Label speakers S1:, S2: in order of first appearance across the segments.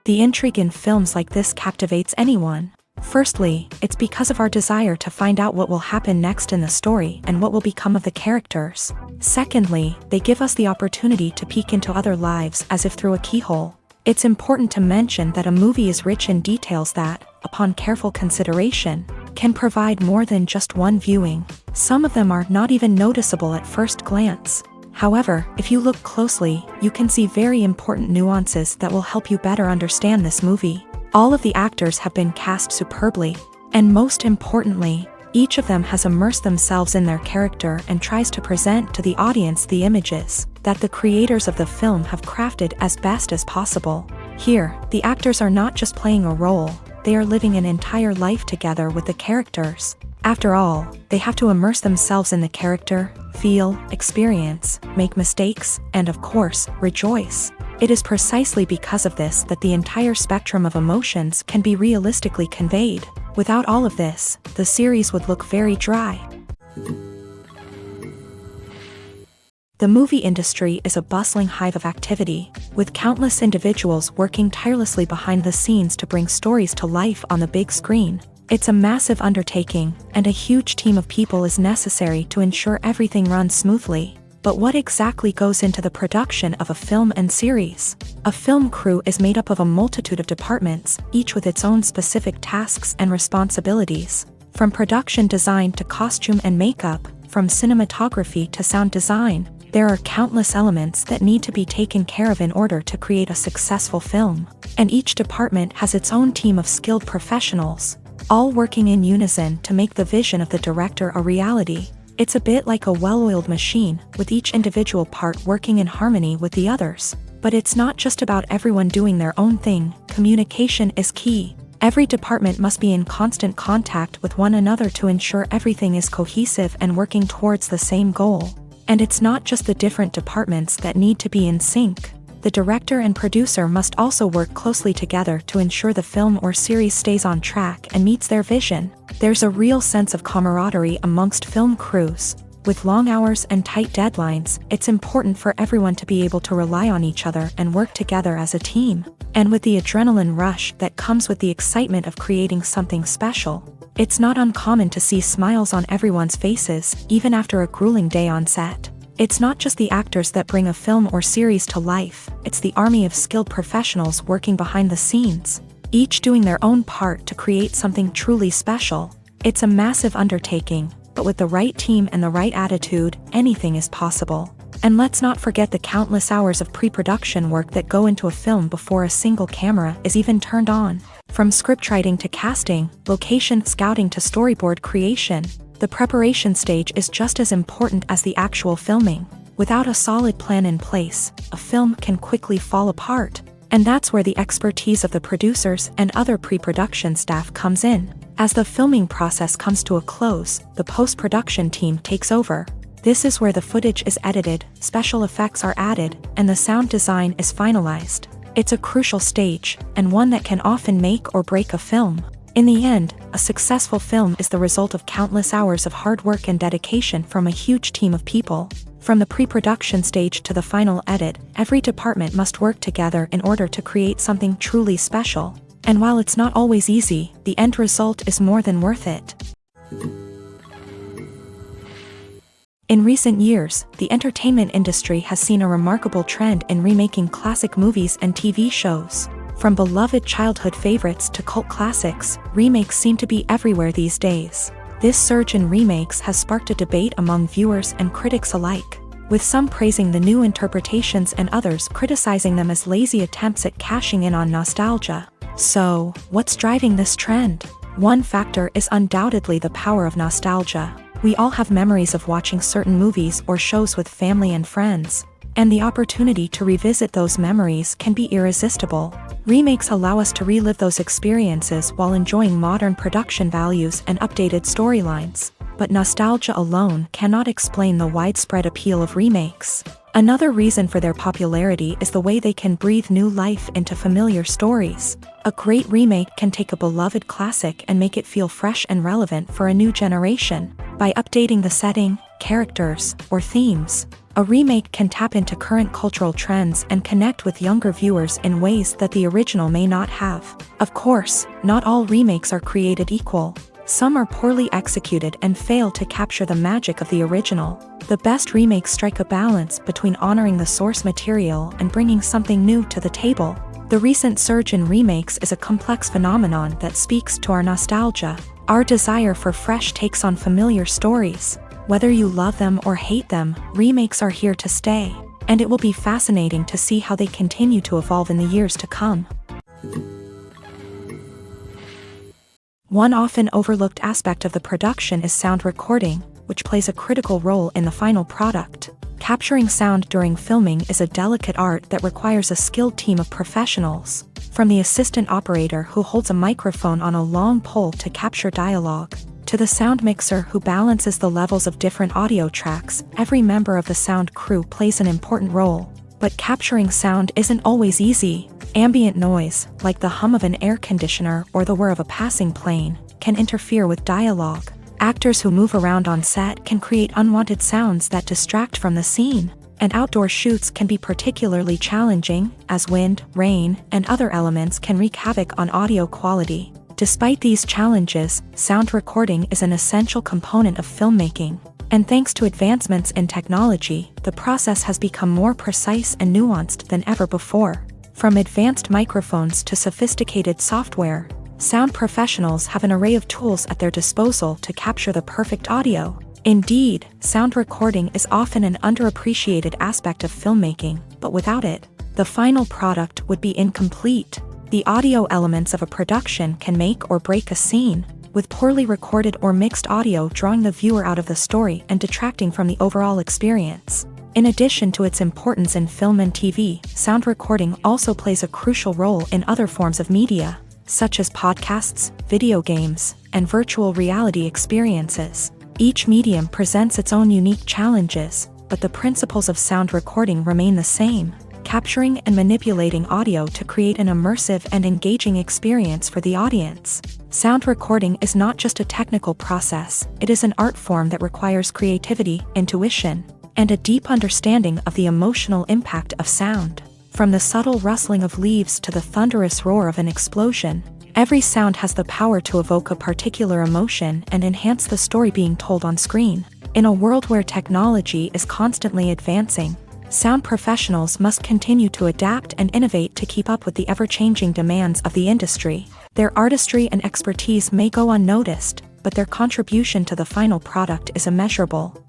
S1: The intrigue in films like this captivates anyone. Firstly, it's because of our desire to find out what will happen next in the story and what will become of the characters. Secondly, they give us the opportunity to peek into other lives as if through a keyhole. It's important to mention that a movie is rich in details that, upon careful consideration, can provide more than just one viewing. Some of them are not even noticeable at first glance. However, if you look closely, you can see very important nuances that will help you better understand this movie. All of the actors have been cast superbly, and most importantly, each of them has immersed themselves in their character and tries to present to the audience the images that the creators of the film have crafted as best as possible. Here, the actors are not just playing a role, they are living an entire life together with the characters. After all, they have to immerse themselves in the character, feel, experience, make mistakes, and of course, rejoice. It is precisely because of this that the entire spectrum of emotions can be realistically conveyed. Without all of this, the series would look very dry. The movie industry is a bustling hive of activity, with countless individuals working tirelessly behind the scenes to bring stories to life on the big screen. It's a massive undertaking, and a huge team of people is necessary to ensure everything runs smoothly. But what exactly goes into the production of a film and series? A film crew is made up of a multitude of departments, each with its own specific tasks and responsibilities. From production design to costume and makeup, from cinematography to sound design, there are countless elements that need to be taken care of in order to create a successful film. And each department has its own team of skilled professionals, all working in unison to make the vision of the director a reality. It's a bit like a well-oiled machine, with each individual part working in harmony with the others. But it's not just about everyone doing their own thing. Communication is key. Every department must be in constant contact with one another to ensure everything is cohesive and working towards the same goal. And it's not just the different departments that need to be in sync. The director and producer must also work closely together to ensure the film or series stays on track and meets their vision. There's a real sense of camaraderie amongst film crews. With long hours and tight deadlines, it's important for everyone to be able to rely on each other and work together as a team. And with the adrenaline rush that comes with the excitement of creating something special, it's not uncommon to see smiles on everyone's faces, even after a grueling day on set. It's not just the actors that bring a film or series to life, it's the army of skilled professionals working behind the scenes, each doing their own part to create something truly special. It's a massive undertaking, but with the right team and the right attitude, anything is possible. And let's not forget the countless hours of pre-production work that go into a film before a single camera is even turned on. From scriptwriting to casting, location scouting to storyboard creation, the preparation stage is just as important as the actual filming. Without a solid plan in place, a film can quickly fall apart. And that's where the expertise of the producers and other pre-production staff comes in. As the filming process comes to a close, the post-production team takes over. This is where the footage is edited, special effects are added, and the sound design is finalized. It's a crucial stage, and one that can often make or break a film. In the end, a successful film is the result of countless hours of hard work and dedication from a huge team of people. From the pre-production stage to the final edit, every department must work together in order to create something truly special. And while it's not always easy, the end result is more than worth it. In recent years, the entertainment industry has seen a remarkable trend in remaking classic movies and TV shows. From beloved childhood favorites to cult classics, remakes seem to be everywhere these days. This surge in remakes has sparked a debate among viewers and critics alike, with some praising the new interpretations and others criticizing them as lazy attempts at cashing in on nostalgia. So, what's driving this trend? One factor is undoubtedly the power of nostalgia. We all have memories of watching certain movies or shows with family and friends, and the opportunity to revisit those memories can be irresistible. Remakes allow us to relive those experiences while enjoying modern production values and updated storylines. But nostalgia alone cannot explain the widespread appeal of remakes. Another reason for their popularity is the way they can breathe new life into familiar stories. A great remake can take a beloved classic and make it feel fresh and relevant for a new generation. By updating the setting, characters, or themes. A remake can tap into current cultural trends and connect with younger viewers in ways that the original may not have. Of course, not all remakes are created equal. Some are poorly executed and fail to capture the magic of the original. The best remakes strike a balance between honoring the source material and bringing something new to the table. The recent surge in remakes is a complex phenomenon that speaks to our nostalgia, our desire for fresh takes on familiar stories. Whether you love them or hate them, remakes are here to stay, and it will be fascinating to see how they continue to evolve in the years to come. One often overlooked aspect of the production is sound recording, which plays a critical role in the final product. Capturing sound during filming is a delicate art that requires a skilled team of professionals, from the assistant operator who holds a microphone on a long pole to capture dialogue, to the sound mixer who balances the levels of different audio tracks. Every member of the sound crew plays an important role. But capturing sound isn't always easy. Ambient noise, like the hum of an air conditioner or the whir of a passing plane, can interfere with dialogue. Actors who move around on set can create unwanted sounds that distract from the scene. And outdoor shoots can be particularly challenging, as wind, rain, and other elements can wreak havoc on audio quality. Despite these challenges, sound recording is an essential component of filmmaking. And thanks to advancements in technology, the process has become more precise and nuanced than ever before. From advanced microphones to sophisticated software, sound professionals have an array of tools at their disposal to capture the perfect audio. Indeed, sound recording is often an underappreciated aspect of filmmaking, but without it, the final product would be incomplete. The audio elements of a production can make or break a scene, with poorly recorded or mixed audio drawing the viewer out of the story and detracting from the overall experience. In addition to its importance in film and TV, sound recording also plays a crucial role in other forms of media, such as podcasts, video games, and virtual reality experiences. Each medium presents its own unique challenges, but the principles of sound recording remain the same: capturing and manipulating audio to create an immersive and engaging experience for the audience. Sound recording is not just a technical process, it is an art form that requires creativity, intuition, and a deep understanding of the emotional impact of sound. From the subtle rustling of leaves to the thunderous roar of an explosion, every sound has the power to evoke a particular emotion and enhance the story being told on screen. In a world where technology is constantly advancing, sound professionals must continue to adapt and innovate to keep up with the ever-changing demands of the industry. Their artistry and expertise may go unnoticed, but their contribution to the final product is immeasurable.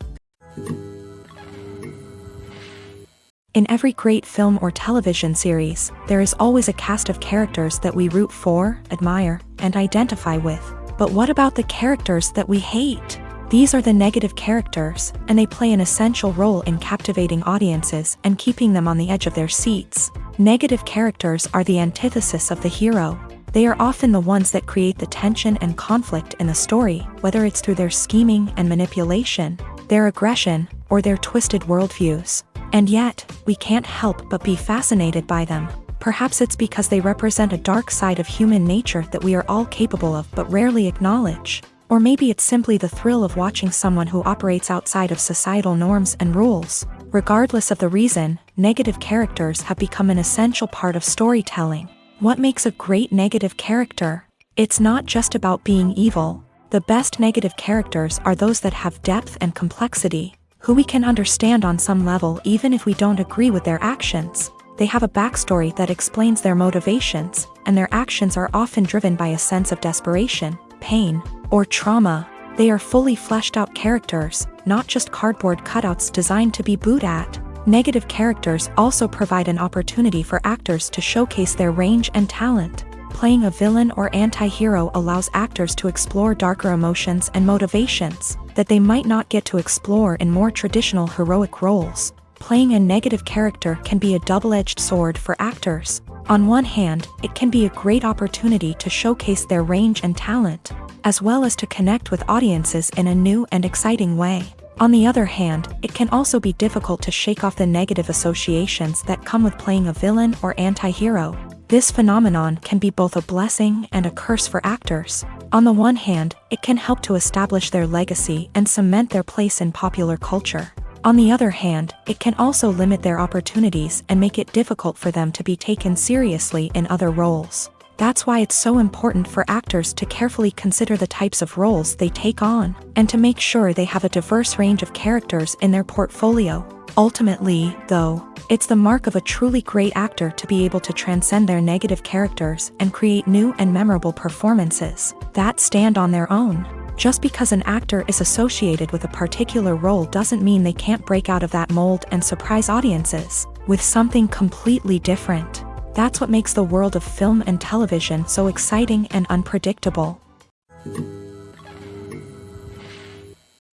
S1: In every great film or television series, there is always a cast of characters that we root for, admire, and identify with. But what about the characters that we hate? These are the negative characters, and they play an essential role in captivating audiences and keeping them on the edge of their seats. Negative characters are the antithesis of the hero. They are often the ones that create the tension and conflict in the story, whether it's through their scheming and manipulation, their aggression, or their twisted worldviews. And yet, we can't help but be fascinated by them. Perhaps it's because they represent a dark side of human nature that we are all capable of but rarely acknowledge. Or maybe it's simply the thrill of watching someone who operates outside of societal norms and rules. Regardless of the reason, negative characters have become an essential part of storytelling. What makes a great negative character? It's not just about being evil. The best negative characters are those that have depth and complexity, who we can understand on some level even if we don't agree with their actions. They have a backstory that explains their motivations, and their actions are often driven by a sense of desperation, pain, or trauma. They are fully fleshed out characters, not just cardboard cutouts designed to be booed at. Negative characters also provide an opportunity for actors to showcase their range and talent. Playing a villain or anti-hero allows actors to explore darker emotions and motivations that they might not get to explore in more traditional heroic roles. Playing a negative character can be a double-edged sword for actors. On one hand, it can be a great opportunity to showcase their range and talent, as well as to connect with audiences in a new and exciting way. On the other hand, it can also be difficult to shake off the negative associations that come with playing a villain or anti-hero. This phenomenon can be both a blessing and a curse for actors. On the one hand, it can help to establish their legacy and cement their place in popular culture. On the other hand, it can also limit their opportunities and make it difficult for them to be taken seriously in other roles. That's why it's so important for actors to carefully consider the types of roles they take on, and to make sure they have a diverse range of characters in their portfolio. Ultimately, though, it's the mark of a truly great actor to be able to transcend their negative characters and create new and memorable performances that stand on their own. Just because an actor is associated with a particular role doesn't mean they can't break out of that mold and surprise audiences with something completely different. That's what makes the world of film and television so exciting and unpredictable.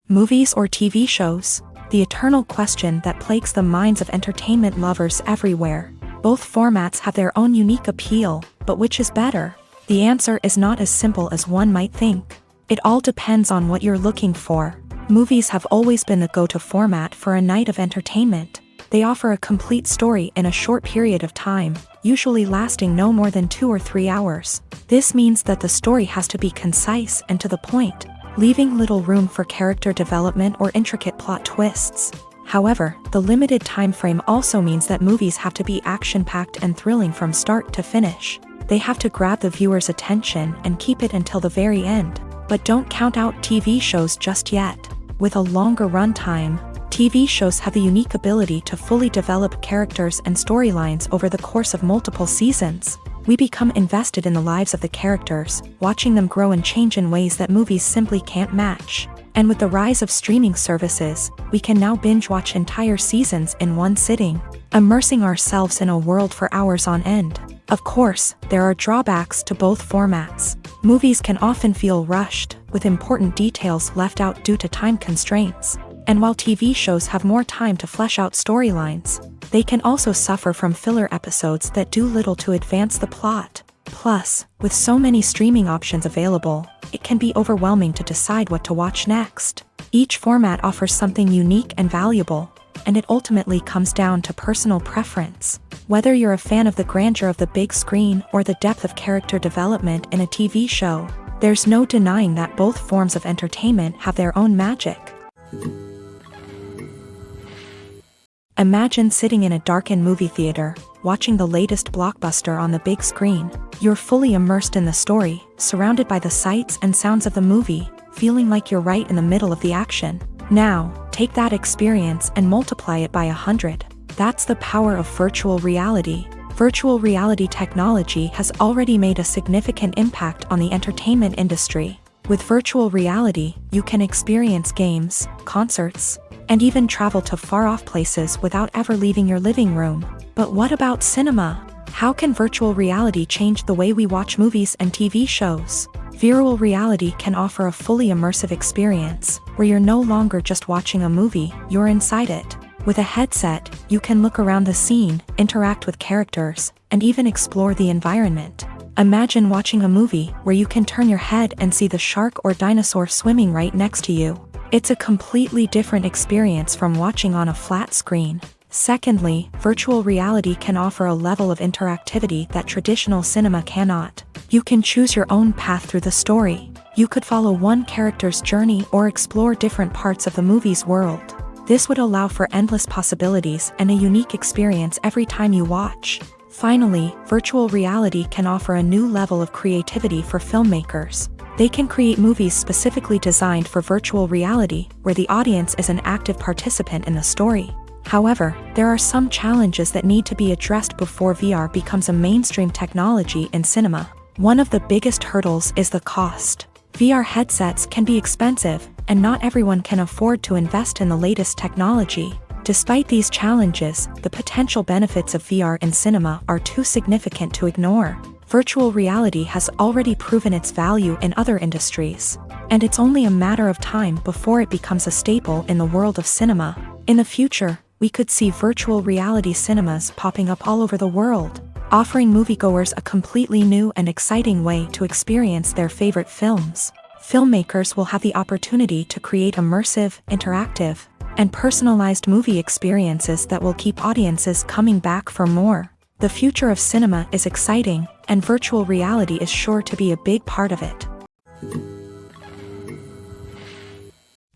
S1: Movies or TV shows? The eternal question that plagues the minds of entertainment lovers everywhere. Both formats have their own unique appeal, but which is better? The answer is not as simple as one might think. It all depends on what you're looking for. Movies have always been the go-to format for a night of entertainment. They offer a complete story in a short period of time, usually lasting no more than 2 or 3 hours. This means that the story has to be concise and to the point, leaving little room for character development or intricate plot twists. However, the limited time frame also means that movies have to be action-packed and thrilling from start to finish. They have to grab the viewer's attention and keep it until the very end. But don't count out TV shows just yet. With a longer runtime, TV shows have the unique ability to fully develop characters and storylines over the course of multiple seasons. We become invested in the lives of the characters, watching them grow and change in ways that movies simply can't match. And with the rise of streaming services, we can now binge-watch entire seasons in one sitting, immersing ourselves in a world for hours on end. Of course, there are drawbacks to both formats. Movies can often feel rushed, with important details left out due to time constraints. And while TV shows have more time to flesh out storylines, they can also suffer from filler episodes that do little to advance the plot. Plus, with so many streaming options available, it can be overwhelming to decide what to watch next. Each format offers something unique and valuable, and it ultimately comes down to personal preference. Whether you're a fan of the grandeur of the big screen or the depth of character development in a TV show, there's no denying that both forms of entertainment have their own magic. Imagine sitting in a darkened movie theater, watching the latest blockbuster on the big screen. You're fully immersed in the story, surrounded by the sights and sounds of the movie, feeling like you're right in the middle of the action. Now, take that experience and multiply it by 100. That's the power of virtual reality. Virtual reality technology has already made a significant impact on the entertainment industry. With virtual reality, you can experience games, concerts, and even travel to far-off places without ever leaving your living room. But what about cinema? How can virtual reality change the way we watch movies and TV shows? Virtual reality can offer a fully immersive experience, where you're no longer just watching a movie, you're inside it. With a headset, you can look around the scene, interact with characters, and even explore the environment. Imagine watching a movie where you can turn your head and see the shark or dinosaur swimming right next to you. It's a completely different experience from watching on a flat screen. Secondly, virtual reality can offer a level of interactivity that traditional cinema cannot. You can choose your own path through the story. You could follow one character's journey or explore different parts of the movie's world. This would allow for endless possibilities and a unique experience every time you watch. Finally, virtual reality can offer a new level of creativity for filmmakers. They can create movies specifically designed for virtual reality, where the audience is an active participant in the story. However, there are some challenges that need to be addressed before VR becomes a mainstream technology in cinema. One of the biggest hurdles is the cost. VR headsets can be expensive, and not everyone can afford to invest in the latest technology. Despite these challenges, the potential benefits of VR in cinema are too significant to ignore. Virtual reality has already proven its value in other industries, and it's only a matter of time before it becomes a staple in the world of cinema. In the future, we could see virtual reality cinemas popping up all over the world, offering moviegoers a completely new and exciting way to experience their favorite films. Filmmakers will have the opportunity to create immersive, interactive, and personalized movie experiences that will keep audiences coming back for more. The future of cinema is exciting, and virtual reality is sure to be a big part of it.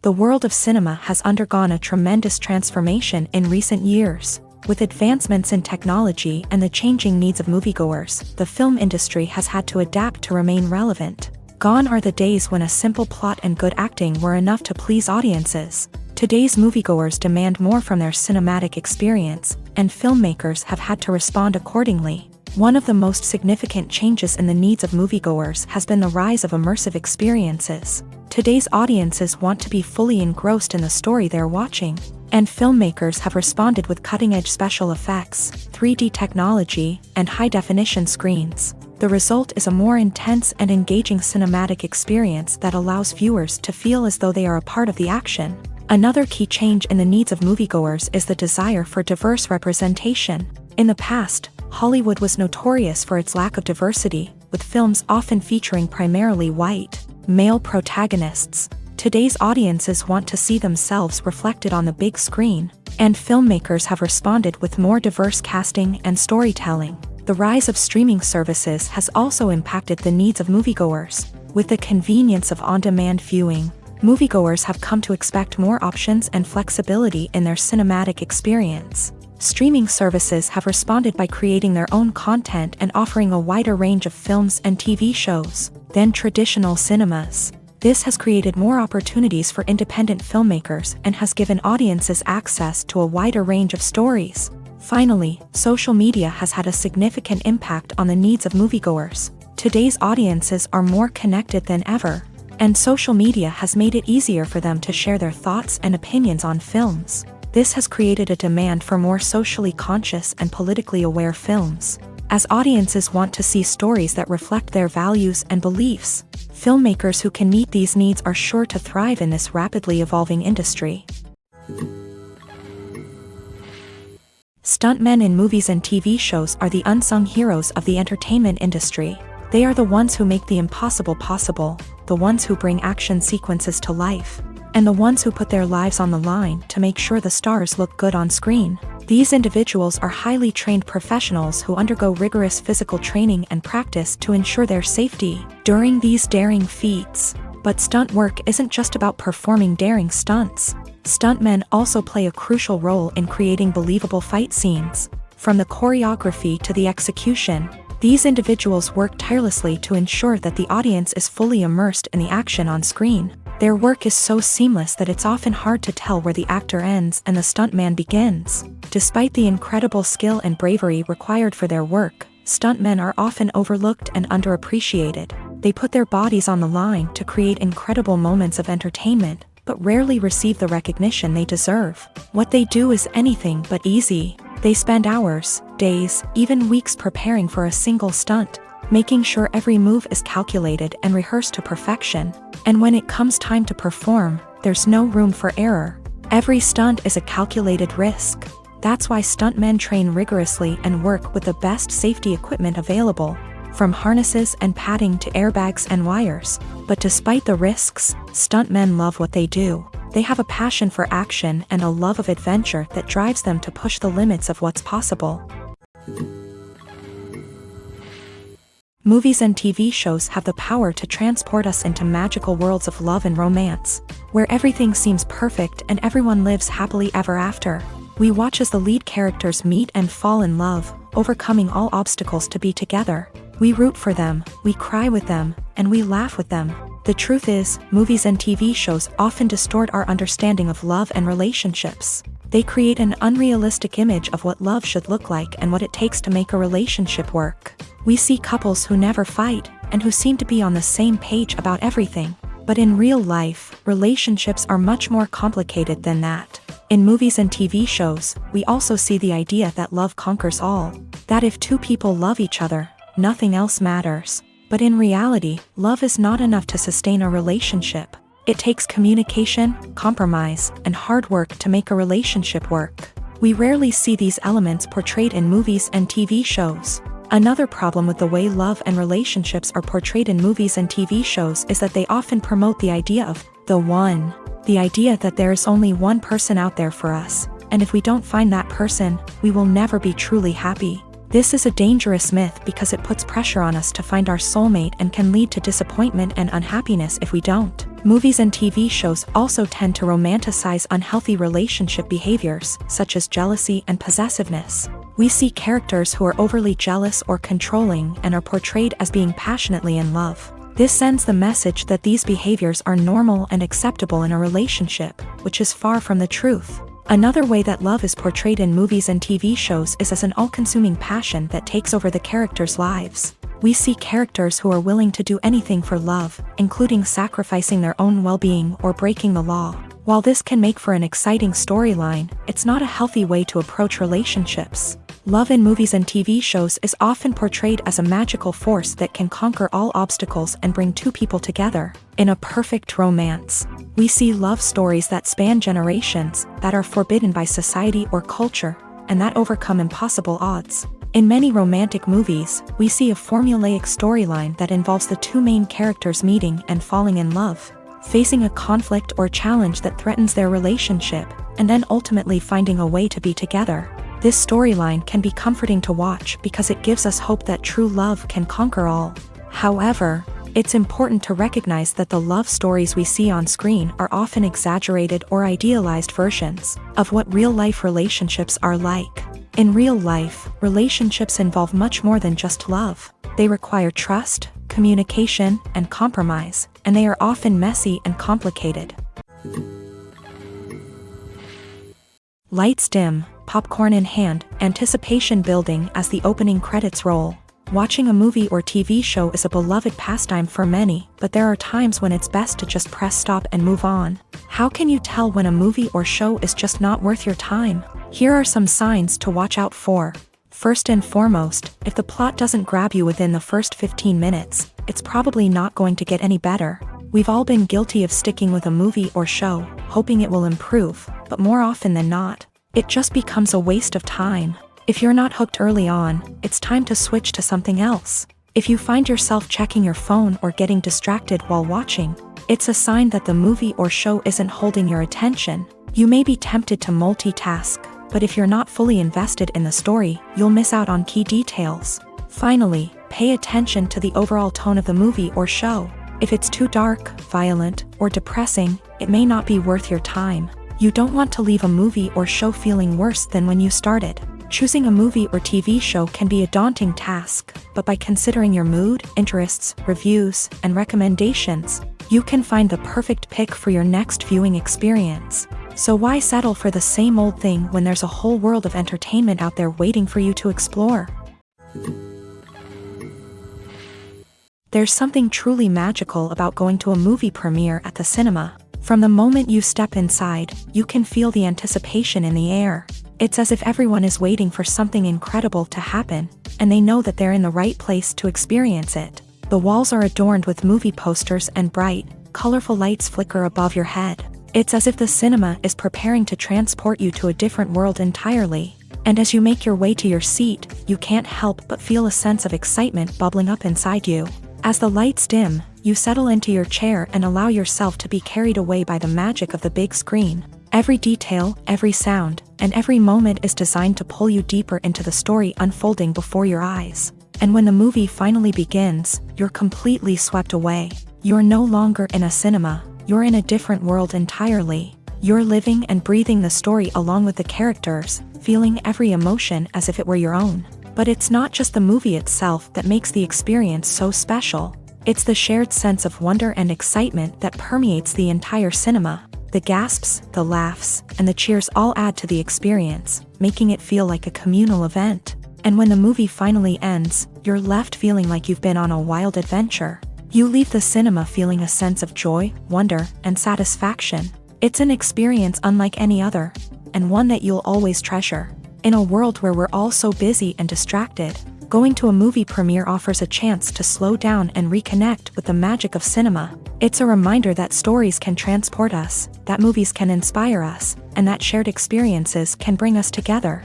S1: The world of cinema has undergone a tremendous transformation in recent years. With advancements in technology and the changing needs of moviegoers, the film industry has had to adapt to remain relevant. Gone are the days when a simple plot and good acting were enough to please audiences. Today's moviegoers demand more from their cinematic experience, and filmmakers have had to respond accordingly. One of the most significant changes in the needs of moviegoers has been the rise of immersive experiences. Today's audiences want to be fully engrossed in the story they're watching, and filmmakers have responded with cutting-edge special effects, 3D technology, and high-definition screens. The result is a more intense and engaging cinematic experience that allows viewers to feel as though they are a part of the action. Another key change in the needs of moviegoers is the desire for diverse representation. In the past, Hollywood was notorious for its lack of diversity, with films often featuring primarily white, male protagonists. Today's audiences want to see themselves reflected on the big screen, and filmmakers have responded with more diverse casting and storytelling. The rise of streaming services has also impacted the needs of moviegoers. With the convenience of on-demand viewing, moviegoers have come to expect more options and flexibility in their cinematic experience. Streaming services have responded by creating their own content and offering a wider range of films and TV shows than traditional cinemas. This has created more opportunities for independent filmmakers and has given audiences access to a wider range of stories. Finally, social media has had a significant impact on the needs of moviegoers. Today's audiences are more connected than ever, and social media has made it easier for them to share their thoughts and opinions on films. This has created a demand for more socially conscious and politically aware films. As audiences want to see stories that reflect their values and beliefs, filmmakers who can meet these needs are sure to thrive in this rapidly evolving industry. Stuntmen in movies and TV shows are the unsung heroes of the entertainment industry. They are the ones who make the impossible possible, the ones who bring action sequences to life, and the ones who put their lives on the line to make sure the stars look good on screen. These individuals are highly trained professionals who undergo rigorous physical training and practice to ensure their safety during these daring feats. But stunt work isn't just about performing daring stunts. Stuntmen also play a crucial role in creating believable fight scenes. From the choreography to the execution, these individuals work tirelessly to ensure that the audience is fully immersed in the action on screen. Their work is so seamless that it's often hard to tell where the actor ends and the stuntman begins. Despite the incredible skill and bravery required for their work, stuntmen are often overlooked and underappreciated. They put their bodies on the line to create incredible moments of entertainment, but rarely receive the recognition they deserve. What they do is anything but easy. They spend hours, days, even weeks preparing for a single stunt, making sure every move is calculated and rehearsed to perfection. And when it comes time to perform, there's no room for error. Every stunt is a calculated risk. That's why stuntmen train rigorously and work with the best safety equipment available, from harnesses and padding to airbags and wires. But despite the risks, stuntmen love what they do. They have a passion for action and a love of adventure that drives them to push the limits of what's possible. Movies and TV shows have the power to transport us into magical worlds of love and romance, where everything seems perfect and everyone lives happily ever after. We watch as the lead characters meet and fall in love, overcoming all obstacles to be together. We root for them, we cry with them, and we laugh with them. The truth is, movies and TV shows often distort our understanding of love and relationships. They create an unrealistic image of what love should look like and what it takes to make a relationship work. We see couples who never fight, and who seem to be on the same page about everything. But in real life, relationships are much more complicated than that. In movies and TV shows, we also see the idea that love conquers all. That if two people love each other, nothing else matters. But in reality, love is not enough to sustain a relationship. It takes communication, compromise, and hard work to make a relationship work. We rarely see these elements portrayed in movies and TV shows. Another problem with the way love and relationships are portrayed in movies and TV shows is that they often promote the idea of the one. The idea that there is only one person out there for us, and if we don't find that person, we will never be truly happy. This is a dangerous myth because it puts pressure on us to find our soulmate and can lead to disappointment and unhappiness if we don't. Movies and TV shows also tend to romanticize unhealthy relationship behaviors, such as jealousy and possessiveness. We see characters who are overly jealous or controlling and are portrayed as being passionately in love. This sends the message that these behaviors are normal and acceptable in a relationship, which is far from the truth. Another way that love is portrayed in movies and TV shows is as an all-consuming passion that takes over the characters' lives. We see characters who are willing to do anything for love, including sacrificing their own well-being or breaking the law. While this can make for an exciting storyline, it's not a healthy way to approach relationships. Love in movies and TV shows is often portrayed as a magical force that can conquer all obstacles and bring two people together in a perfect romance. We see love stories that span generations, that are forbidden by society or culture, and that overcome impossible odds. In many romantic movies, we see a formulaic storyline that involves the two main characters meeting and falling in love, facing a conflict or challenge that threatens their relationship, and then ultimately finding a way to be together. This storyline can be comforting to watch because it gives us hope that true love can conquer all. However, it's important to recognize that the love stories we see on screen are often exaggerated or idealized versions of what real-life relationships are like. In real life, relationships involve much more than just love. They require trust, communication, and compromise, and they are often messy and complicated. Lights dim, popcorn in hand, anticipation building as the opening credits roll. Watching a movie or TV show is a beloved pastime for many, but there are times when it's best to just press stop and move on. How can you tell when a movie or show is just not worth your time? Here are some signs to watch out for. First and foremost, if the plot doesn't grab you within the first 15 minutes, it's probably not going to get any better. We've all been guilty of sticking with a movie or show, hoping it will improve, but more often than not, it just becomes a waste of time. If you're not hooked early on, it's time to switch to something else. If you find yourself checking your phone or getting distracted while watching, it's a sign that the movie or show isn't holding your attention. You may be tempted to multitask, but if you're not fully invested in the story, you'll miss out on key details. Finally, pay attention to the overall tone of the movie or show. If it's too dark, violent, or depressing, it may not be worth your time. You don't want to leave a movie or show feeling worse than when you started. Choosing a movie or TV show can be a daunting task, but by considering your mood, interests, reviews, and recommendations, you can find the perfect pick for your next viewing experience. So why settle for the same old thing when there's a whole world of entertainment out there waiting for you to explore? There's something truly magical about going to a movie premiere at the cinema. From the moment you step inside, you can feel the anticipation in the air. It's as if everyone is waiting for something incredible to happen, and they know that they're in the right place to experience it. The walls are adorned with movie posters and bright, colorful lights flicker above your head. It's as if the cinema is preparing to transport you to a different world entirely. And as you make your way to your seat, you can't help but feel a sense of excitement bubbling up inside you. As the lights dim, you settle into your chair and allow yourself to be carried away by the magic of the big screen. Every detail, every sound, and every moment is designed to pull you deeper into the story unfolding before your eyes. And when the movie finally begins, you're completely swept away. You're no longer in a cinema, you're in a different world entirely. You're living and breathing the story along with the characters, feeling every emotion as if it were your own. But it's not just the movie itself that makes the experience so special. It's the shared sense of wonder and excitement that permeates the entire cinema. The gasps, the laughs, and the cheers all add to the experience, making it feel like a communal event. And when the movie finally ends, you're left feeling like you've been on a wild adventure. You leave the cinema feeling a sense of joy, wonder, and satisfaction. It's an experience unlike any other, and one that you'll always treasure. In a world where we're all so busy and distracted, going to a movie premiere offers a chance to slow down and reconnect with the magic of cinema. It's a reminder that stories can transport us, that movies can inspire us, and that shared experiences can bring us together.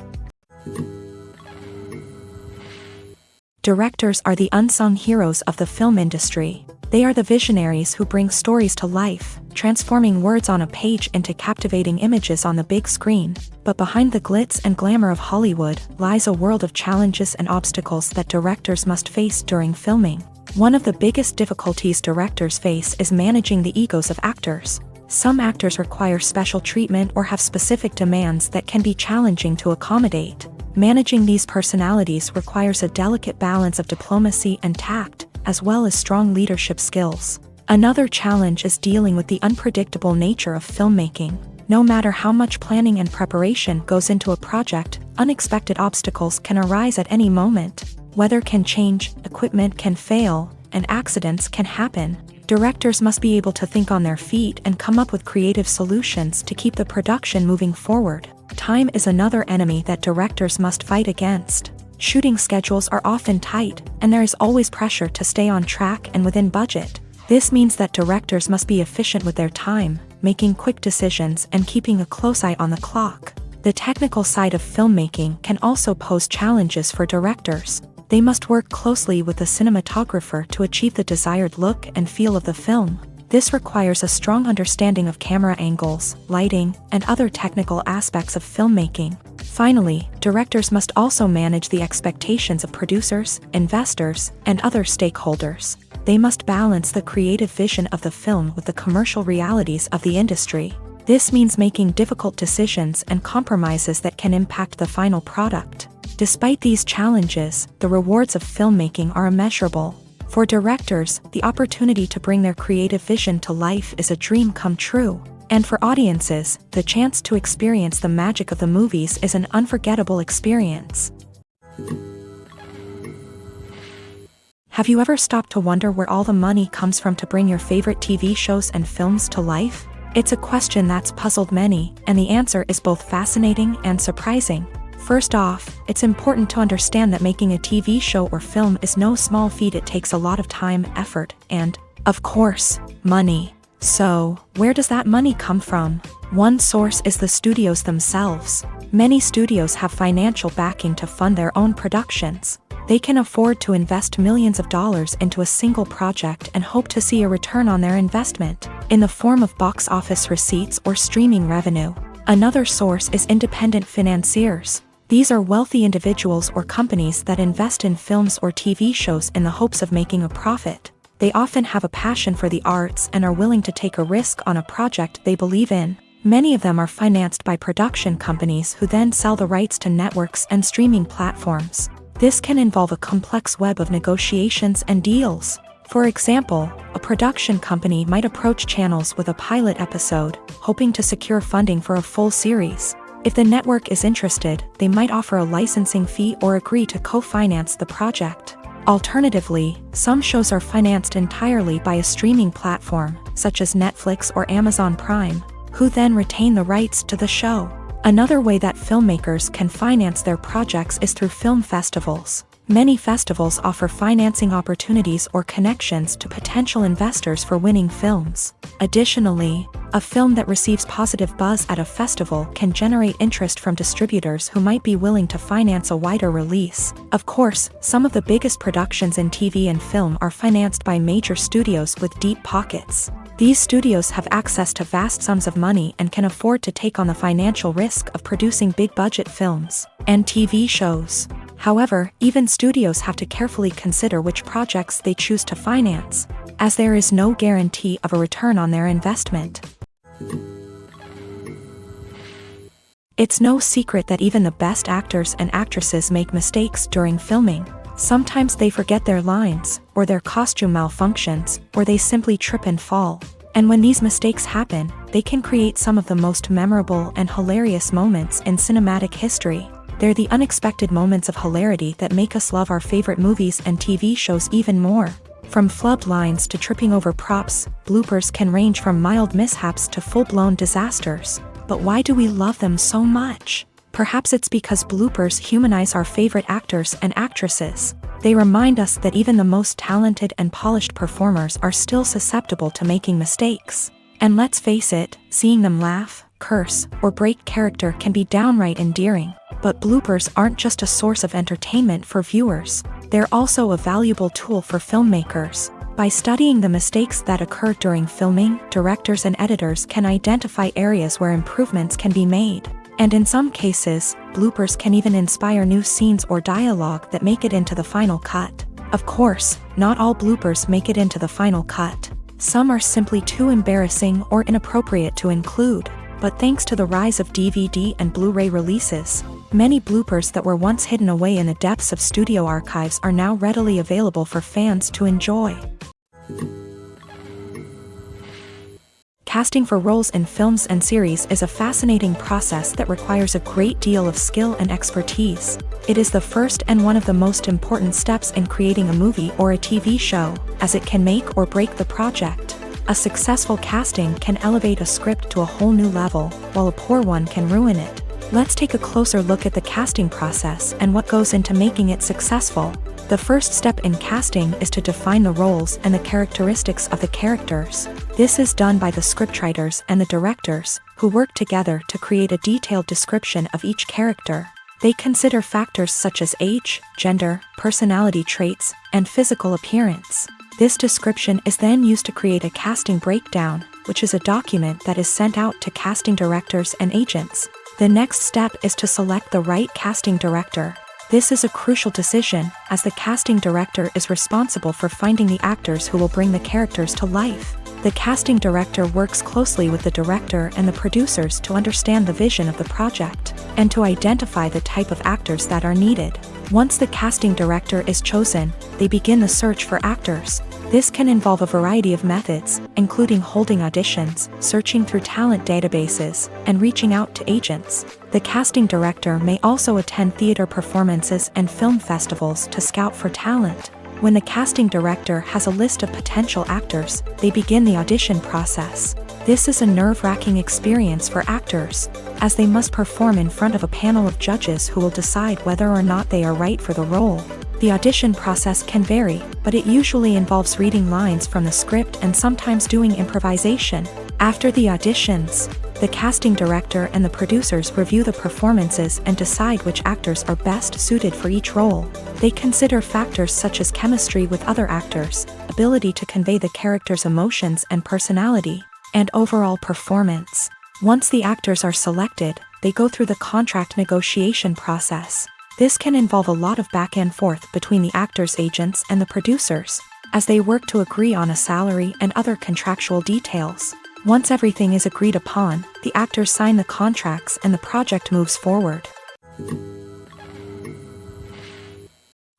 S1: Directors are the unsung heroes of the film industry. They are the visionaries who bring stories to life, transforming words on a page into captivating images on the big screen. But behind the glitz and glamour of Hollywood lies a world of challenges and obstacles that directors must face during filming. One of the biggest difficulties directors face is managing the egos of actors. Some actors require special treatment or have specific demands that can be challenging to accommodate. Managing these personalities requires a delicate balance of diplomacy and tact, as well as strong leadership skills. Another challenge is dealing with the unpredictable nature of filmmaking. No matter how much planning and preparation goes into a project, unexpected obstacles can arise at any moment. Weather can change, equipment can fail, and accidents can happen. Directors must be able to think on their feet and come up with creative solutions to keep the production moving forward. Time is another enemy that directors must fight against. Shooting schedules are often tight, and there is always pressure to stay on track and within budget. This means that directors must be efficient with their time, making quick decisions and keeping a close eye on the clock. The technical side of filmmaking can also pose challenges for directors. They must work closely with the cinematographer to achieve the desired look and feel of the film. This requires a strong understanding of camera angles, lighting, and other technical aspects of filmmaking. Finally, directors must also manage the expectations of producers, investors, and other stakeholders. They must balance the creative vision of the film with the commercial realities of the industry. This means making difficult decisions and compromises that can impact the final product. Despite these challenges, the rewards of filmmaking are immeasurable. For directors, the opportunity to bring their creative vision to life is a dream come true. And for audiences, the chance to experience the magic of the movies is an unforgettable experience. Have you ever stopped to wonder where all the money comes from to bring your favorite TV shows and films to life? It's a question that's puzzled many, and the answer is both fascinating and surprising. First off, it's important to understand that making a TV show or film is no small feat. It takes a lot of time, effort, and, of course, money. So, where does that money come from? One source is the studios themselves. Many studios have financial backing to fund their own productions. They can afford to invest millions of dollars into a single project and hope to see a return on their investment, in the form of box office receipts or streaming revenue. Another source is independent financiers. These are wealthy individuals or companies that invest in films or TV shows in the hopes of making a profit. They often have a passion for the arts and are willing to take a risk on a project they believe in. Many of them are financed by production companies who then sell the rights to networks and streaming platforms. This can involve a complex web of negotiations and deals. For example, a production company might approach channels with a pilot episode, hoping to secure funding for a full series. If the network is interested, they might offer a licensing fee or agree to co-finance the project. Alternatively, some shows are financed entirely by a streaming platform, such as Netflix or Amazon Prime, who then retain the rights to the show. Another way that filmmakers can finance their projects is through film festivals. Many festivals offer financing opportunities or connections to potential investors for winning films. Additionally, a film that receives positive buzz at a festival can generate interest from distributors who might be willing to finance a wider release. Of course, some of the biggest productions in TV and film are financed by major studios with deep pockets. These studios have access to vast sums of money and can afford to take on the financial risk of producing big-budget films and TV shows. However, even studios have to carefully consider which projects they choose to finance, as there is no guarantee of a return on their investment. It's no secret that even the best actors and actresses make mistakes during filming. Sometimes they forget their lines, or their costume malfunctions, or they simply trip and fall. And when these mistakes happen, they can create some of the most memorable and hilarious moments in cinematic history. They're the unexpected moments of hilarity that make us love our favorite movies and TV shows even more. From flubbed lines to tripping over props, bloopers can range from mild mishaps to full-blown disasters. But why do we love them so much? Perhaps it's because bloopers humanize our favorite actors and actresses. They remind us that even the most talented and polished performers are still susceptible to making mistakes. And let's face it, seeing them laugh, curse, or break character can be downright endearing. But bloopers aren't just a source of entertainment for viewers. They're also a valuable tool for filmmakers. By studying the mistakes that occur during filming, directors and editors can identify areas where improvements can be made. And in some cases, bloopers can even inspire new scenes or dialogue that make it into the final cut. Of course, not all bloopers make it into the final cut. Some are simply too embarrassing or inappropriate to include. But thanks to the rise of DVD and Blu-ray releases, many bloopers that were once hidden away in the depths of studio archives are now readily available for fans to enjoy. Casting for roles in films and series is a fascinating process that requires a great deal of skill and expertise. It is the first and one of the most important steps in creating a movie or a TV show, as it can make or break the project. A successful casting can elevate a script to a whole new level, while a poor one can ruin it. Let's take a closer look at the casting process and what goes into making it successful. The first step in casting is to define the roles and the characteristics of the characters. This is done by the scriptwriters and the directors, who work together to create a detailed description of each character. They consider factors such as age, gender, personality traits, and physical appearance. This description is then used to create a casting breakdown, which is a document that is sent out to casting directors and agents. The next step is to select the right casting director. This is a crucial decision, as the casting director is responsible for finding the actors who will bring the characters to life. The casting director works closely with the director and the producers to understand the vision of the project, and to identify the type of actors that are needed. Once the casting director is chosen, they begin the search for actors. This can involve a variety of methods, including holding auditions, searching through talent databases, and reaching out to agents. The casting director may also attend theater performances and film festivals to scout for talent. When the casting director has a list of potential actors, they begin the audition process. This is a nerve-wracking experience for actors, as they must perform in front of a panel of judges who will decide whether or not they are right for the role. The audition process can vary, but it usually involves reading lines from the script and sometimes doing improvisation. After the auditions, the casting director and the producers review the performances and decide which actors are best suited for each role. They consider factors such as chemistry with other actors, ability to convey the character's emotions and personality, and overall performance. Once the actors are selected, they go through the contract negotiation process. This can involve a lot of back and forth between the actors' agents and the producers, as they work to agree on a salary and other contractual details. Once everything is agreed upon, the actors sign the contracts and the project moves forward.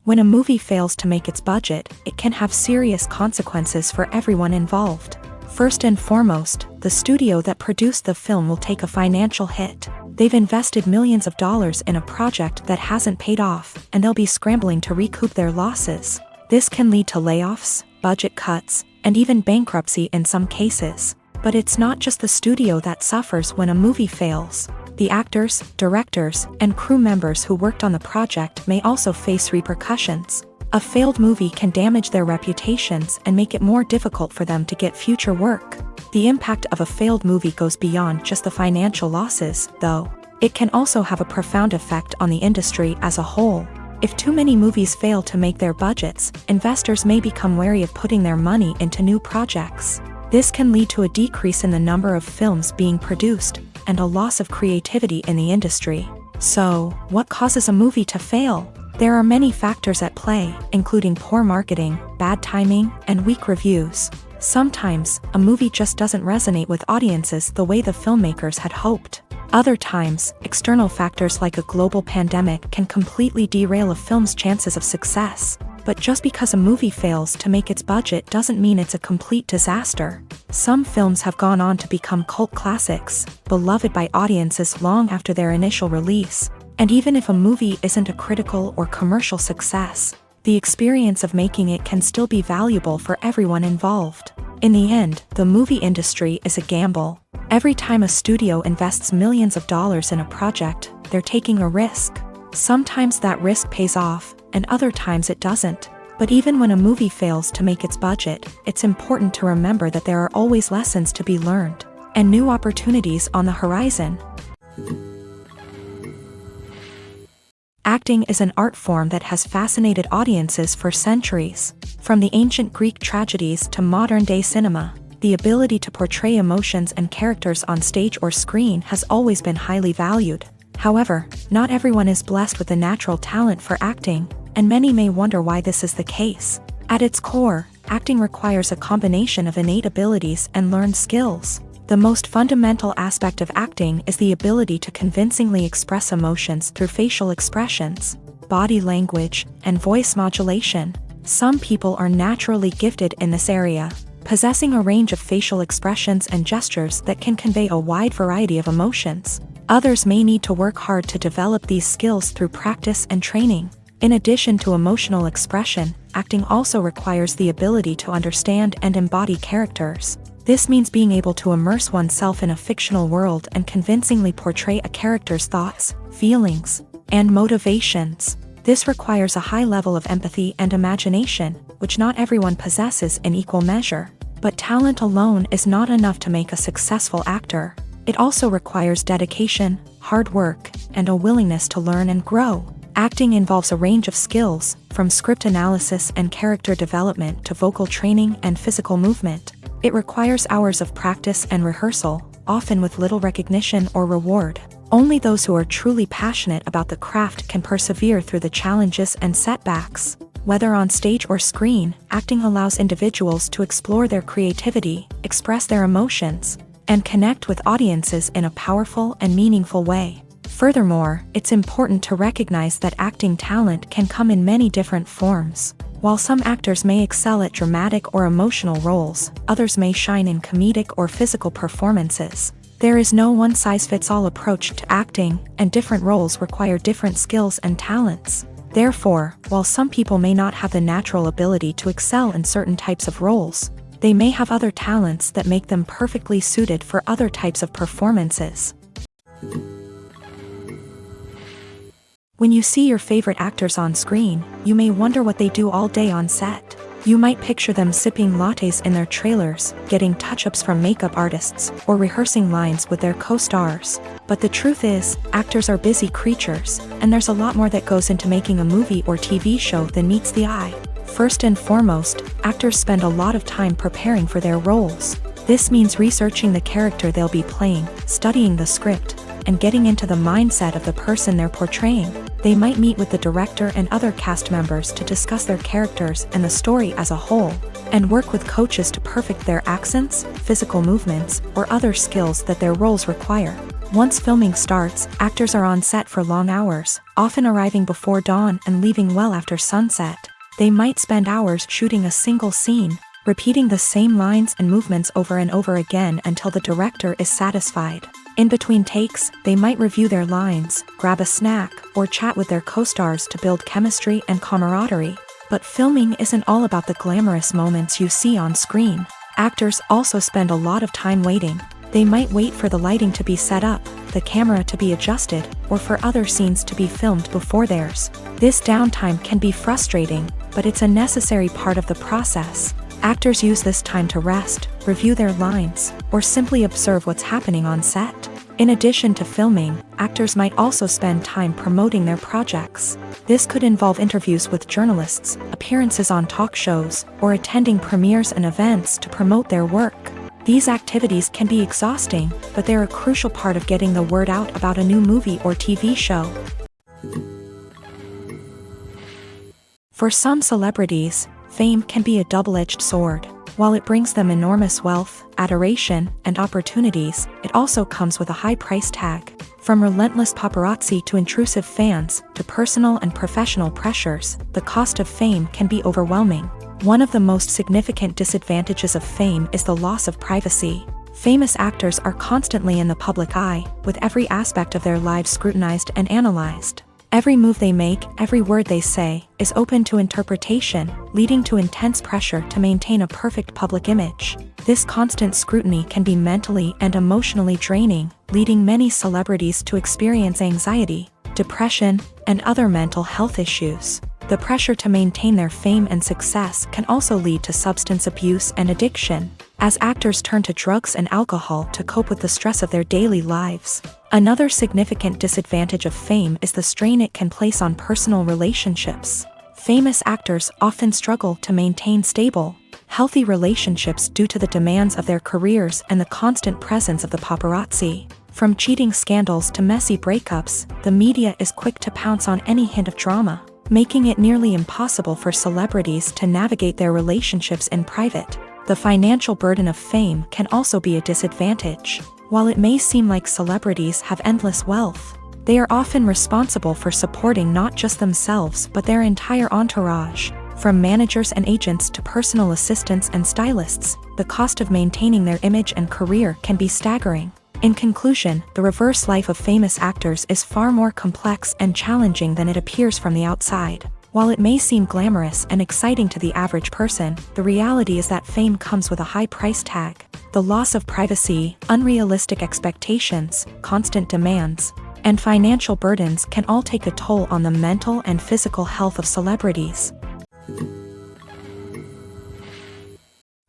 S1: When a movie fails to make its budget, it can have serious consequences for everyone involved. First and foremost, the studio that produced the film will take a financial hit. They've invested millions of dollars in a project that hasn't paid off, and they'll be scrambling to recoup their losses. This can lead to layoffs, budget cuts, and even bankruptcy in some cases. But it's not just the studio that suffers when a movie fails. The actors, directors, and crew members who worked on the project may also face repercussions. A failed movie can damage their reputations and make it more difficult for them to get future work. The impact of a failed movie goes beyond just the financial losses, though. It can also have a profound effect on the industry as a whole. If too many movies fail to make their budgets, investors may become wary of putting their money into new projects. This can lead to a decrease in the number of films being produced, and a loss of creativity in the industry. So, what causes a movie to fail? There are many factors at play, including poor marketing, bad timing, and weak reviews. Sometimes, a movie just doesn't resonate with audiences the way the filmmakers had hoped. Other times, external factors like a global pandemic can completely derail a film's chances of success. But just because a movie fails to make its budget doesn't mean it's a complete disaster. Some films have gone on to become cult classics, beloved by audiences long after their initial release. And even if a movie isn't a critical or commercial success, the experience of making it can still be valuable for everyone involved. In the end, the movie industry is a gamble. Every time a studio invests millions of dollars in a project, they're taking a risk. Sometimes that risk pays off, and other times it doesn't. But even when a movie fails to make its budget, it's important to remember that there are always lessons to be learned, and new opportunities on the horizon. Acting is an art form that has fascinated audiences for centuries. From the ancient Greek tragedies to modern-day cinema, the ability to portray emotions and characters on stage or screen has always been highly valued. However, not everyone is blessed with a natural talent for acting, and many may wonder why this is the case. At its core, acting requires a combination of innate abilities and learned skills. The most fundamental aspect of acting is the ability to convincingly express emotions through facial expressions, body language, and voice modulation. Some people are naturally gifted in this area, possessing a range of facial expressions and gestures that can convey a wide variety of emotions. Others may need to work hard to develop these skills through practice and training. In addition to emotional expression, acting also requires the ability to understand and embody characters. This means being able to immerse oneself in a fictional world and convincingly portray a character's thoughts, feelings, and motivations. This requires a high level of empathy and imagination, which not everyone possesses in equal measure. But talent alone is not enough to make a successful actor. It also requires dedication, hard work, and a willingness to learn and grow. Acting involves a range of skills, from script analysis and character development to vocal training and physical movement. It requires hours of practice and rehearsal, often with little recognition or reward. Only those who are truly passionate about the craft can persevere through the challenges and setbacks. Whether on stage or screen, acting allows individuals to explore their creativity, express their emotions, and connect with audiences in a powerful and meaningful way. Furthermore, it's important to recognize that acting talent can come in many different forms. While some actors may excel at dramatic or emotional roles, others may shine in comedic or physical performances. There is no one-size-fits-all approach to acting, and different roles require different skills and talents. Therefore, while some people may not have the natural ability to excel in certain types of roles, they may have other talents that make them perfectly suited for other types of performances. When you see your favorite actors on screen, you may wonder what they do all day on set. You might picture them sipping lattes in their trailers, getting touch-ups from makeup artists, or rehearsing lines with their co-stars. But the truth is, actors are busy creatures, and there's a lot more that goes into making a movie or TV show than meets the eye. First and foremost, actors spend a lot of time preparing for their roles. This means researching the character they'll be playing, studying the script, and getting into the mindset of the person they're portraying. They might meet with the director and other cast members to discuss their characters and the story as a whole, and work with coaches to perfect their accents, physical movements, or other skills that their roles require. Once filming starts, actors are on set for long hours, often arriving before dawn and leaving well after sunset. They might spend hours shooting a single scene, repeating the same lines and movements over and over again until the director is satisfied. In between takes, they might review their lines, grab a snack, or chat with their co-stars to build chemistry and camaraderie. But filming isn't all about the glamorous moments you see on screen. Actors also spend a lot of time waiting. They might wait for the lighting to be set up, the camera to be adjusted, or for other scenes to be filmed before theirs. This downtime can be frustrating, but it's a necessary part of the process. Actors use this time to rest, review their lines, or simply observe what's happening on set. In addition to filming, actors might also spend time promoting their projects. This could involve interviews with journalists, appearances on talk shows, or attending premieres and events to promote their work. These activities can be exhausting, but they're a crucial part of getting the word out about a new movie or TV show. For some celebrities, fame can be a double-edged sword. While it brings them enormous wealth, adoration, and opportunities, it also comes with a high price tag. From relentless paparazzi to intrusive fans, to personal and professional pressures, the cost of fame can be overwhelming. One of the most significant disadvantages of fame is the loss of privacy. Famous actors are constantly in the public eye, with every aspect of their lives scrutinized and analyzed. Every move they make, every word they say, is open to interpretation, leading to intense pressure to maintain a perfect public image. This constant scrutiny can be mentally and emotionally draining, leading many celebrities to experience anxiety, depression, and other mental health issues. The pressure to maintain their fame and success can also lead to substance abuse and addiction, as actors turn to drugs and alcohol to cope with the stress of their daily lives. Another significant disadvantage of fame is the strain it can place on personal relationships. Famous actors often struggle to maintain stable, healthy relationships due to the demands of their careers and the constant presence of the paparazzi. From cheating scandals to messy breakups, the media is quick to pounce on any hint of drama, making it nearly impossible for celebrities to navigate their relationships in private. The financial burden of fame can also be a disadvantage. While it may seem like celebrities have endless wealth, they are often responsible for supporting not just themselves but their entire entourage. From managers and agents to personal assistants and stylists, the cost of maintaining their image and career can be staggering. In conclusion, the reverse life of famous actors is far more complex and challenging than it appears from the outside. While it may seem glamorous and exciting to the average person, the reality is that fame comes with a high price tag. The loss of privacy, unrealistic expectations, constant demands, and financial burdens can all take a toll on the mental and physical health of celebrities.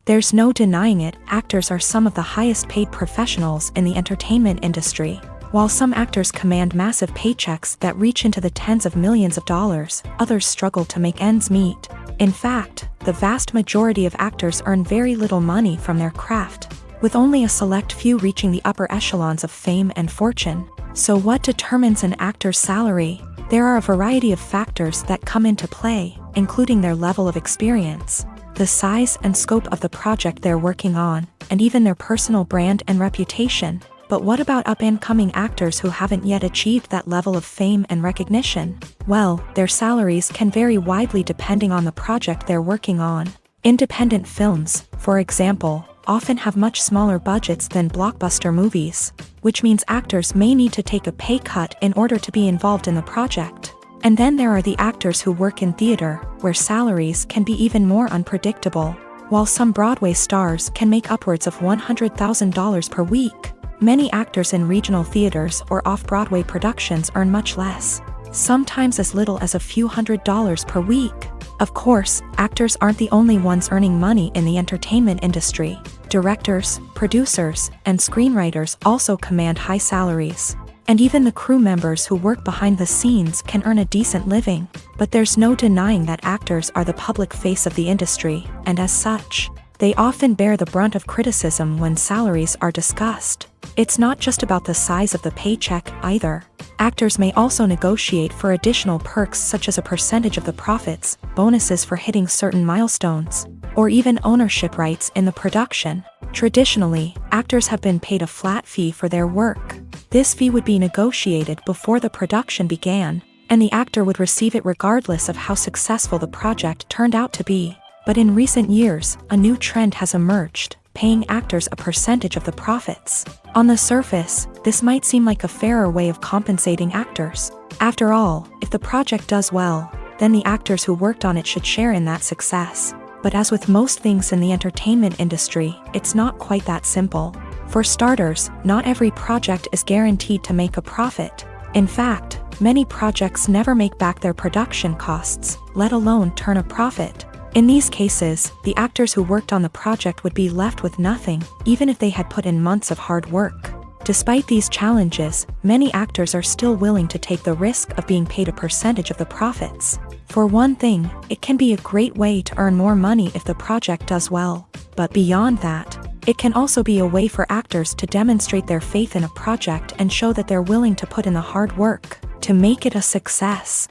S1: There's no denying it, actors are some of the highest paid professionals in the entertainment industry. While some actors command massive paychecks that reach into the tens of millions of dollars, others struggle to make ends meet. In fact, the vast majority of actors earn very little money from their craft, with only a select few reaching the upper echelons of fame and fortune. So what determines an actor's salary? There are a variety of factors that come into play, including their level of experience, the size and scope of the project they're working on, and even their personal brand and reputation. But what about up-and-coming actors who haven't yet achieved that level of fame and recognition? Well, their salaries can vary widely depending on the project they're working on. Independent films, for example, often have much smaller budgets than blockbuster movies, which means actors may need to take a pay cut in order to be involved in the project. And then there are the actors who work in theater, where salaries can be even more unpredictable. While some Broadway stars can make upwards of $100,000 per week, many actors in regional theaters or off-Broadway productions earn much less, sometimes as little as a few $100s per week. Of course, actors aren't the only ones earning money in the entertainment industry. Directors, producers, and screenwriters also command high salaries. And even the crew members who work behind the scenes can earn a decent living. But there's no denying that actors are the public face of the industry, and as such, they often bear the brunt of criticism when salaries are discussed. It's not just about the size of the paycheck, either. Actors may also negotiate for additional perks such as a percentage of the profits, bonuses for hitting certain milestones, or even ownership rights in the production. Traditionally, actors have been paid a flat fee for their work. This fee would be negotiated before the production began, and the actor would receive it regardless of how successful the project turned out to be. But in recent years, a new trend has emerged, paying actors a percentage of the profits. On the surface, this might seem like a fairer way of compensating actors. After all, if the project does well, then the actors who worked on it should share in that success. But as with most things in the entertainment industry, it's not quite that simple. For starters, not every project is guaranteed to make a profit. In fact, many projects never make back their production costs, let alone turn a profit. In these cases, the actors who worked on the project would be left with nothing, even if they had put in months of hard work. Despite these challenges, many actors are still willing to take the risk of being paid a percentage of the profits. For one thing, it can be a great way to earn more money if the project does well. But beyond that, it can also be a way for actors to demonstrate their faith in a project and show that they're willing to put in the hard work to make it a success.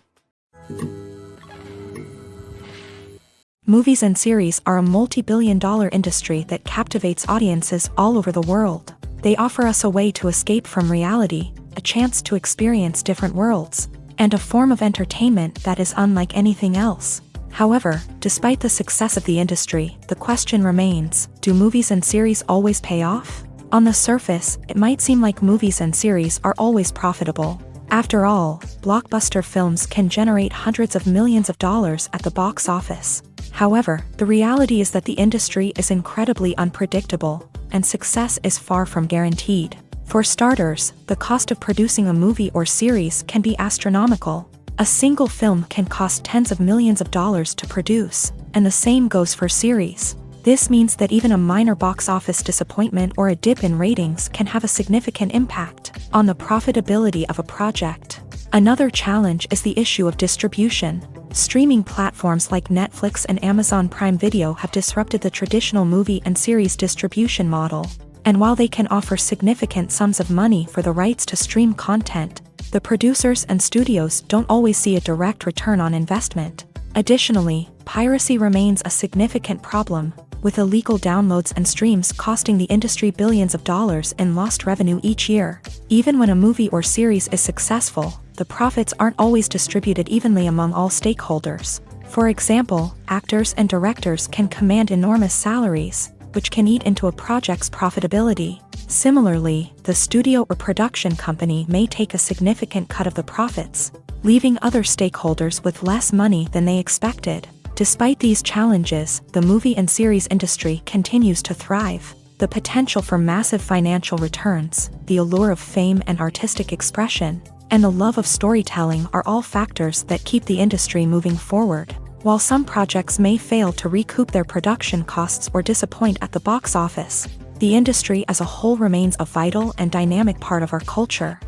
S1: Movies and series are a multi-billion-dollar industry that captivates audiences all over the world. They offer us a way to escape from reality, a chance to experience different worlds, and a form of entertainment that is unlike anything else. However, despite the success of the industry, the question remains, do movies and series always pay off? On the surface, it might seem like movies and series are always profitable. After all, blockbuster films can generate hundreds of millions of dollars at the box office. However, the reality is that the industry is incredibly unpredictable, and success is far from guaranteed. For starters, the cost of producing a movie or series can be astronomical. A single film can cost tens of millions of dollars to produce, and the same goes for series. This means that even a minor box office disappointment or a dip in ratings can have a significant impact on the profitability of a project. Another challenge is the issue of distribution. Streaming platforms like Netflix and Amazon Prime Video have disrupted the traditional movie and series distribution model. And while they can offer significant sums of money for the rights to stream content, the producers and studios don't always see a direct return on investment. Additionally, piracy remains a significant problem, with illegal downloads and streams costing the industry billions of dollars in lost revenue each year. Even when a movie or series is successful, the profits aren't always distributed evenly among all stakeholders. For example, actors and directors can command enormous salaries, which can eat into a project's profitability. Similarly, the studio or production company may take a significant cut of the profits, leaving other stakeholders with less money than they expected. Despite these challenges, the movie and series industry continues to thrive. The potential for massive financial returns, the allure of fame and artistic expression, and the love of storytelling are all factors that keep the industry moving forward. While some projects may fail to recoup their production costs or disappoint at the box office, the industry as a whole remains a vital and dynamic part of our culture.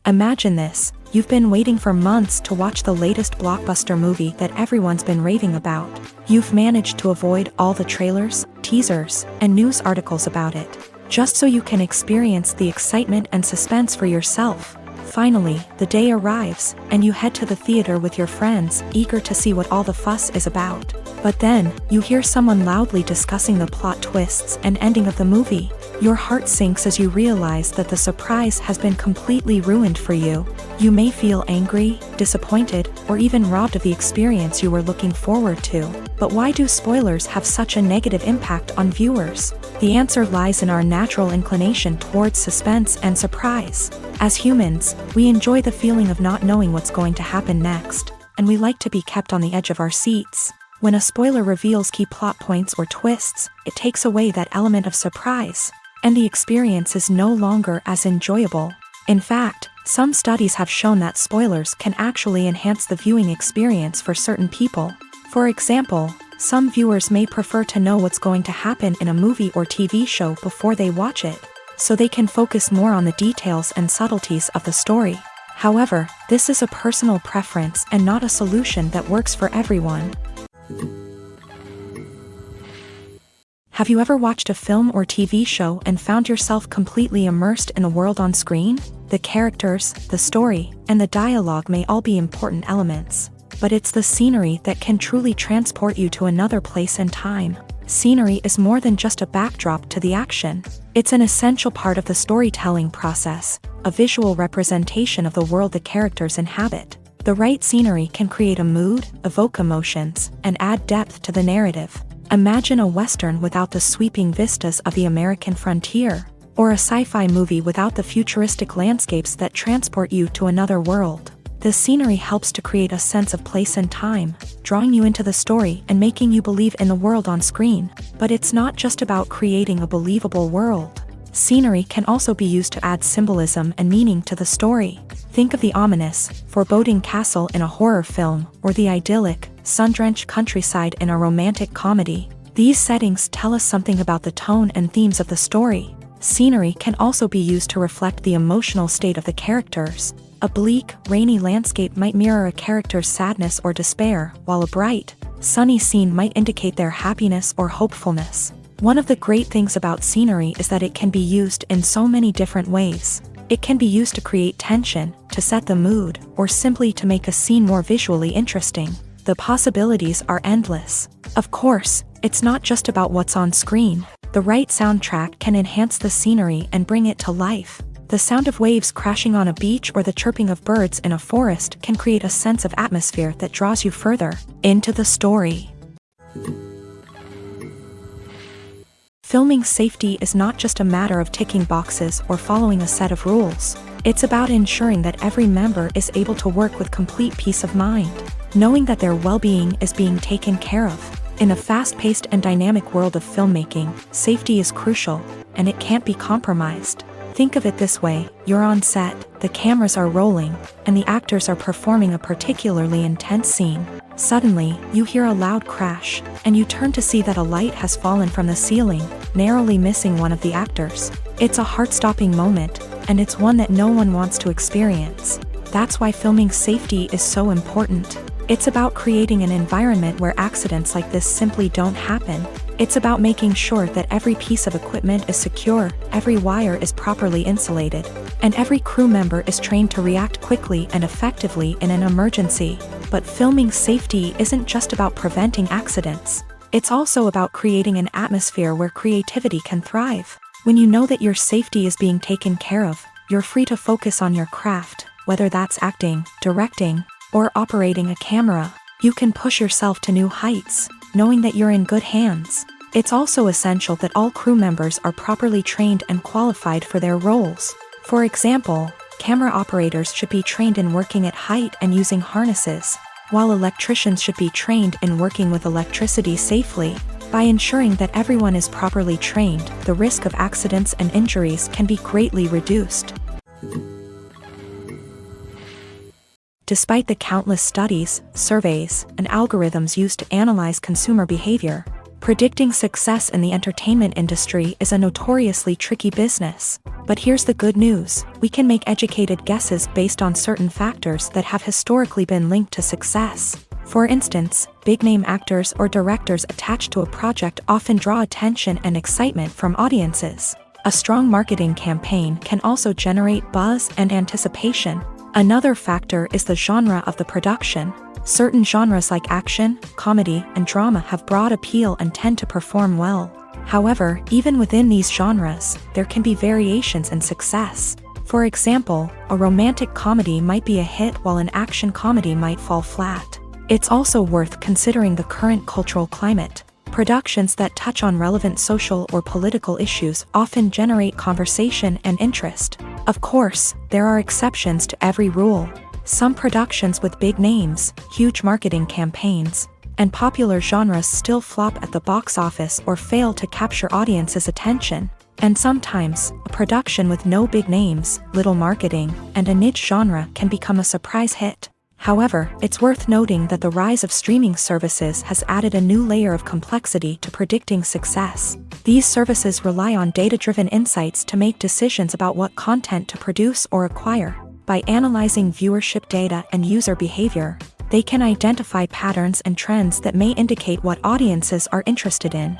S1: Imagine this: you've been waiting for months to watch the latest blockbuster movie that everyone's been raving about. You've managed to avoid all the trailers, teasers, and news articles about it, just so you can experience the excitement and suspense for yourself. Finally, the day arrives, and you head to the theater with your friends, eager to see what all the fuss is about. But then, you hear someone loudly discussing the plot twists and ending of the movie. Your heart sinks as you realize that the surprise has been completely ruined for you. You may feel angry, disappointed, or even robbed of the experience you were looking forward to. But why do spoilers have such a negative impact on viewers? The answer lies in our natural inclination towards suspense and surprise. As humans, we enjoy the feeling of not knowing what's going to happen next, and we like to be kept on the edge of our seats. When a spoiler reveals key plot points or twists, it takes away that element of surprise, and the experience is no longer as enjoyable. In fact, some studies have shown that spoilers can actually enhance the viewing experience for certain people. For example, some viewers may prefer to know what's going to happen in a movie or TV show before they watch it, so they can focus more on the details and subtleties of the story. However, this is a personal preference and not a solution that works for everyone. Have you ever watched a film or TV show and found yourself completely immersed in the world on screen? The characters, the story, and the dialogue may all be important elements, but it's the scenery that can truly transport you to another place and time. Scenery is more than just a backdrop to the action. It's an essential part of the storytelling process, a visual representation of the world the characters inhabit. The right scenery can create a mood, evoke emotions, and add depth to the narrative. Imagine a Western without the sweeping vistas of the American frontier, or a sci-fi movie without the futuristic landscapes that transport you to another world. The scenery helps to create a sense of place and time, drawing you into the story and making you believe in the world on screen. But it's not just about creating a believable world. Scenery can also be used to add symbolism and meaning to the story. Think of the ominous, foreboding castle in a horror film, or the idyllic, sun-drenched countryside in a romantic comedy. These settings tell us something about the tone and themes of the story. Scenery can also be used to reflect the emotional state of the characters. A bleak, rainy landscape might mirror a character's sadness or despair, while a bright, sunny scene might indicate their happiness or hopefulness. One of the great things about scenery is that it can be used in so many different ways. It can be used to create tension, to set the mood, or simply to make a scene more visually interesting. The possibilities are endless. Of course, it's not just about what's on screen. The right soundtrack can enhance the scenery and bring it to life. The sound of waves crashing on a beach or the chirping of birds in a forest can create a sense of atmosphere that draws you further into the story. Filming safety is not just a matter of ticking boxes or following a set of rules. It's about ensuring that every member is able to work with complete peace of mind, knowing that their well-being is being taken care of. In a fast-paced and dynamic world of filmmaking, safety is crucial, and it can't be compromised. Think of it this way: you're on set, the cameras are rolling, and the actors are performing a particularly intense scene. Suddenly, you hear a loud crash, and you turn to see that a light has fallen from the ceiling, narrowly missing one of the actors. It's a heart-stopping moment, and it's one that no one wants to experience. That's why filming safety is so important. It's about creating an environment where accidents like this simply don't happen. It's about making sure that every piece of equipment is secure, every wire is properly insulated, and every crew member is trained to react quickly and effectively in an emergency. But filming safety isn't just about preventing accidents. It's also about creating an atmosphere where creativity can thrive. When you know that your safety is being taken care of, you're free to focus on your craft, whether that's acting, directing, or operating a camera. You can push yourself to new heights, knowing that you're in good hands. It's also essential that all crew members are properly trained and qualified for their roles. For example, camera operators should be trained in working at height and using harnesses, while electricians should be trained in working with electricity safely. By ensuring that everyone is properly trained, the risk of accidents and injuries can be greatly reduced. Despite the countless studies, surveys, and algorithms used to analyze consumer behavior, predicting success in the entertainment industry is a notoriously tricky business. But here's the good news: we can make educated guesses based on certain factors that have historically been linked to success. For instance, big-name actors or directors attached to a project often draw attention and excitement from audiences. A strong marketing campaign can also generate buzz and anticipation. Another factor is the genre of the production. Certain genres like action, comedy, and drama have broad appeal and tend to perform well. However, even within these genres, there can be variations in success. For example, a romantic comedy might be a hit while an action comedy might fall flat. It's also worth considering the current cultural climate. Productions that touch on relevant social or political issues often generate conversation and interest. Of course, there are exceptions to every rule. Some productions with big names, huge marketing campaigns, and popular genres still flop at the box office or fail to capture audiences' attention. And sometimes, a production with no big names, little marketing, and a niche genre can become a surprise hit. However, it's worth noting that the rise of streaming services has added a new layer of complexity to predicting success. These services rely on data-driven insights to make decisions about what content to produce or acquire. By analyzing viewership data and user behavior, they can identify patterns and trends that may indicate what audiences are interested in.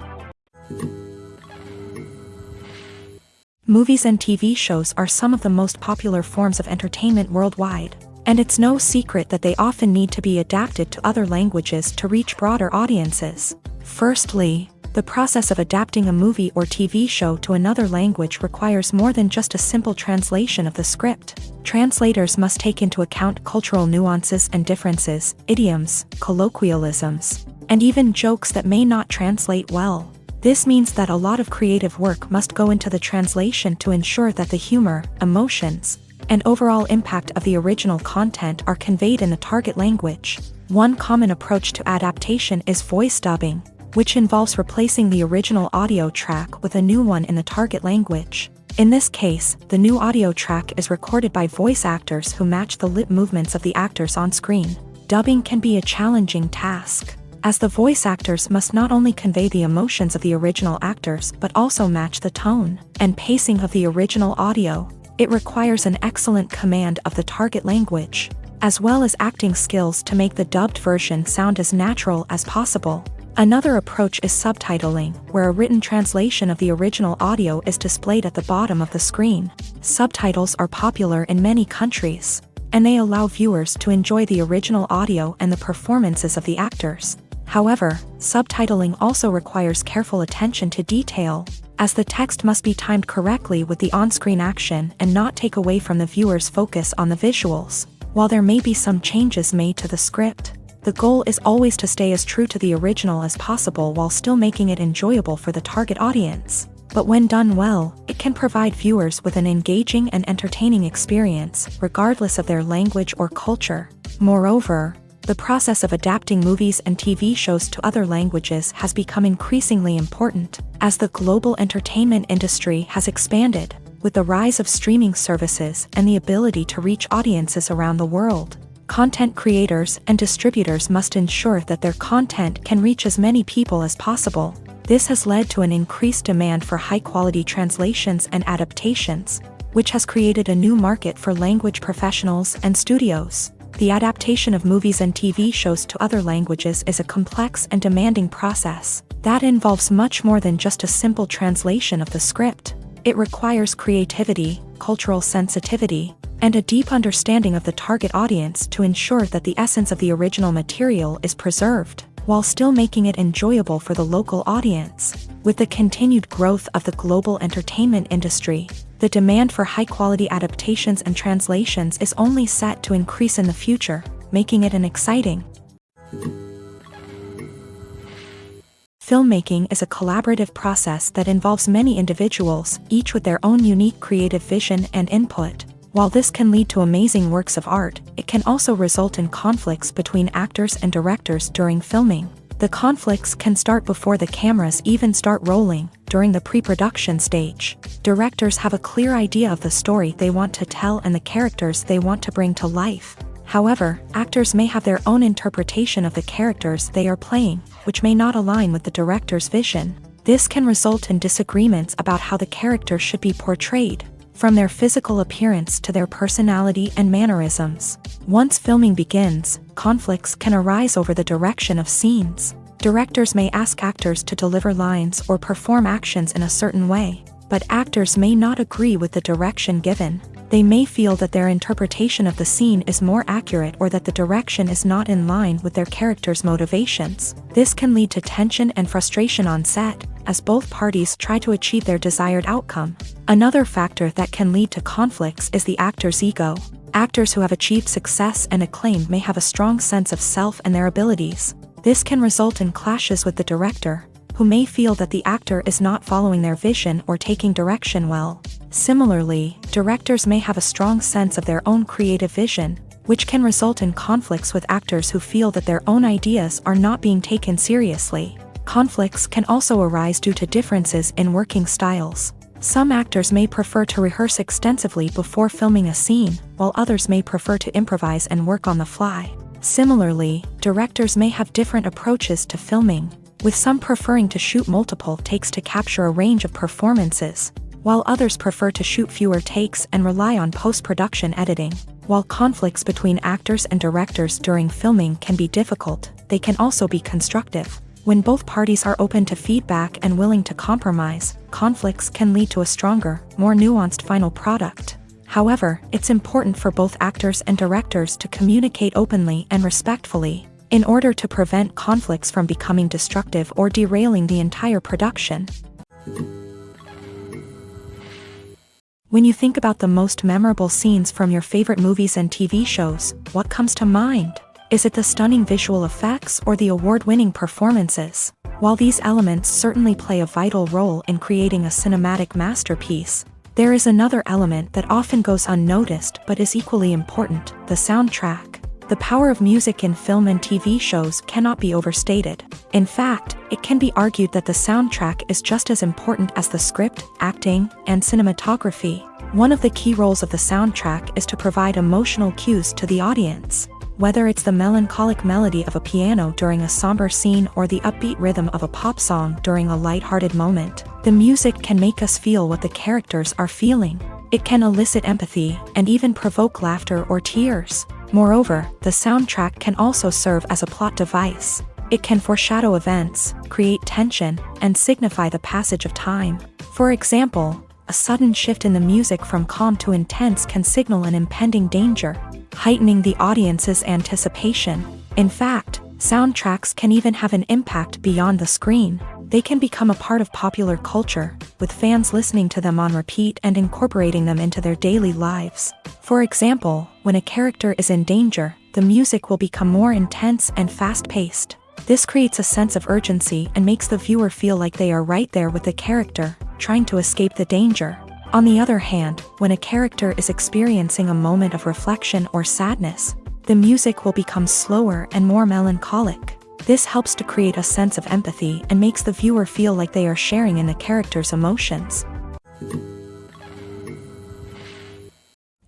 S1: Movies and TV shows are some of the most popular forms of entertainment worldwide. And it's no secret that they often need to be adapted to other languages to reach broader audiences. Firstly, the process of adapting a movie or TV show to another language requires more than just a simple translation of the script. Translators must take into account cultural nuances and differences, idioms, colloquialisms, and even jokes that may not translate well. This means that a lot of creative work must go into the translation to ensure that the humor, emotions, and overall impact of the original content are conveyed in the target language. One common approach to adaptation is voice dubbing, which involves replacing the original audio track with a new one in the target language. In this case, the new audio track is recorded by voice actors who match the lip movements of the actors on screen. Dubbing can be a challenging task, as the voice actors must not only convey the emotions of the original actors but also match the tone and pacing of the original audio. It requires an excellent command of the target language, as well as acting skills to make the dubbed version sound as natural as possible. Another approach is subtitling, where a written translation of the original audio is displayed at the bottom of the screen. Subtitles are popular in many countries, and they allow viewers to enjoy the original audio and the performances of the actors. However, subtitling also requires careful attention to detail, as the text must be timed correctly with the on-screen action and not take away from the viewer's focus on the visuals. While there may be some changes made to the script, the goal is always to stay as true to the original as possible while still making it enjoyable for the target audience. But when done well, it can provide viewers with an engaging and entertaining experience, regardless of their language or culture. Moreover, the process of adapting movies and TV shows to other languages has become increasingly important, as the global entertainment industry has expanded. With the rise of streaming services and the ability to reach audiences around the world, Content creators and distributors must ensure that their content can reach as many people as possible. This has led to an increased demand for high-quality translations and adaptations, which has created a new market for language professionals and studios. The adaptation of movies and TV shows to other languages is a complex and demanding process that involves much more than just a simple translation of the script. It requires creativity, cultural sensitivity, and a deep understanding of the target audience to ensure that the essence of the original material is preserved, while still making it enjoyable for the local audience. With the continued growth of the global entertainment industry, the demand for high-quality adaptations and translations is only set to increase in the future, making it an exciting. Filmmaking is a collaborative process that involves many individuals, each with their own unique creative vision and input. While this can lead to amazing works of art, it can also result in conflicts between actors and directors during filming. The conflicts can start before the cameras even start rolling, during the pre-production stage. Directors have a clear idea of the story they want to tell and the characters they want to bring to life. However, actors may have their own interpretation of the characters they are playing, which may not align with the director's vision. This can result in disagreements about how the character should be portrayed, from their physical appearance to their personality and mannerisms. Once filming begins, conflicts can arise over the direction of scenes. Directors may ask actors to deliver lines or perform actions in a certain way, but actors may not agree with the direction given. They may feel that their interpretation of the scene is more accurate or that the direction is not in line with their character's motivations. This can lead to tension and frustration on set, as both parties try to achieve their desired outcome. Another factor that can lead to conflicts is the actor's ego. Actors who have achieved success and acclaim may have a strong sense of self and their abilities. This can result in clashes with the director, who may feel that the actor is not following their vision or taking direction well. Similarly, directors may have a strong sense of their own creative vision, which can result in conflicts with actors who feel that their own ideas are not being taken seriously. Conflicts can also arise due to differences in working styles. Some actors may prefer to rehearse extensively before filming a scene, while others may prefer to improvise and work on the fly. Similarly, directors may have different approaches to filming, with some preferring to shoot multiple takes to capture a range of performances, while others prefer to shoot fewer takes and rely on post-production editing. While conflicts between actors and directors during filming can be difficult, they can also be constructive. When both parties are open to feedback and willing to compromise, conflicts can lead to a stronger, more nuanced final product. However, it's important for both actors and directors to communicate openly and respectfully, in order to prevent conflicts from becoming destructive or derailing the entire production. When you think about the most memorable scenes from your favorite movies and TV shows, what comes to mind? Is it the stunning visual effects or the award-winning performances? While these elements certainly play a vital role in creating a cinematic masterpiece, there is another element that often goes unnoticed but is equally important: the soundtrack. The power of music in film and TV shows cannot be overstated. In fact, it can be argued that the soundtrack is just as important as the script, acting, and cinematography. One of the key roles of the soundtrack is to provide emotional cues to the audience. Whether it's the melancholic melody of a piano during a somber scene or the upbeat rhythm of a pop song during a lighthearted moment, the music can make us feel what the characters are feeling. It can elicit empathy and even provoke laughter or tears. Moreover, the soundtrack can also serve as a plot device. It can foreshadow events, create tension, and signify the passage of time. For example, a sudden shift in the music from calm to intense can signal an impending danger, heightening the audience's anticipation. In fact, soundtracks can even have an impact beyond the screen. They can become a part of popular culture, with fans listening to them on repeat and incorporating them into their daily lives. For example, when a character is in danger, the music will become more intense and fast-paced. This creates a sense of urgency and makes the viewer feel like they are right there with the character, trying to escape the danger. On the other hand, when a character is experiencing a moment of reflection or sadness, the music will become slower and more melancholic. This helps to create a sense of empathy and makes the viewer feel like they are sharing in the character's emotions.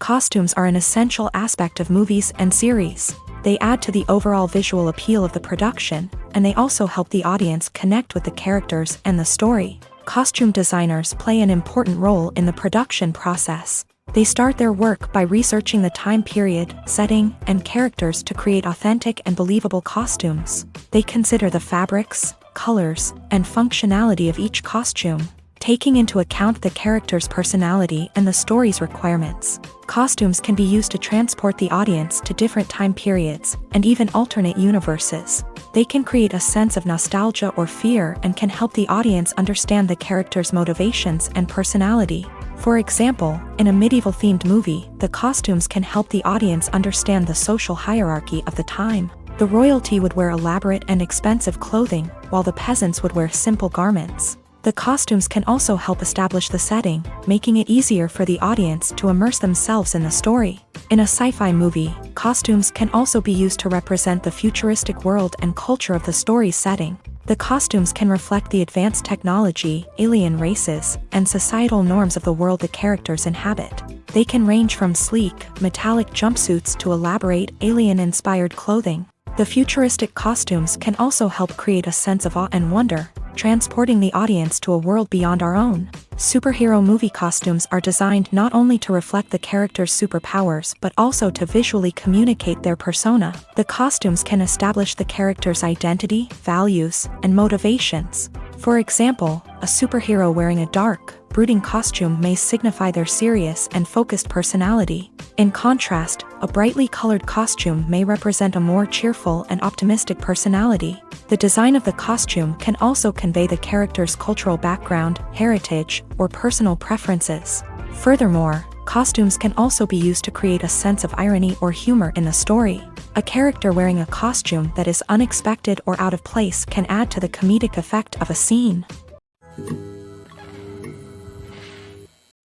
S1: Costumes are an essential aspect of movies and series. They add to the overall visual appeal of the production, and they also help the audience connect with the characters and the story. Costume designers play an important role in the production process. They start their work by researching the time period, setting, and characters to create authentic and believable costumes. They consider the fabrics, colors, and functionality of each costume, taking into account the character's personality and the story's requirements. Costumes can be used to transport the audience to different time periods and even alternate universes. They can create a sense of nostalgia or fear and can help the audience understand the character's motivations and personality. For example, in a medieval-themed movie, the costumes can help the audience understand the social hierarchy of the time. The royalty would wear elaborate and expensive clothing, while the peasants would wear simple garments. The costumes can also help establish the setting, making it easier for the audience to immerse themselves in the story. In a sci-fi movie, costumes can also be used to represent the futuristic world and culture of the story's setting. The costumes can reflect the advanced technology, alien races, and societal norms of the world the characters inhabit. They can range from sleek, metallic jumpsuits to elaborate, alien-inspired clothing. The futuristic costumes can also help create a sense of awe and wonder, transporting the audience to a world beyond our own. Superhero movie costumes are designed not only to reflect the character's superpowers but also to visually communicate their persona. The costumes can establish the character's identity, values, and motivations. For example, a superhero wearing a dark, brooding costume may signify their serious and focused personality. In contrast, a brightly colored costume may represent a more cheerful and optimistic personality. The design of the costume can also convey the character's cultural background, heritage, or personal preferences. Furthermore, costumes can also be used to create a sense of irony or humor in the story. A character wearing a costume that is unexpected or out of place can add to the comedic effect of a scene.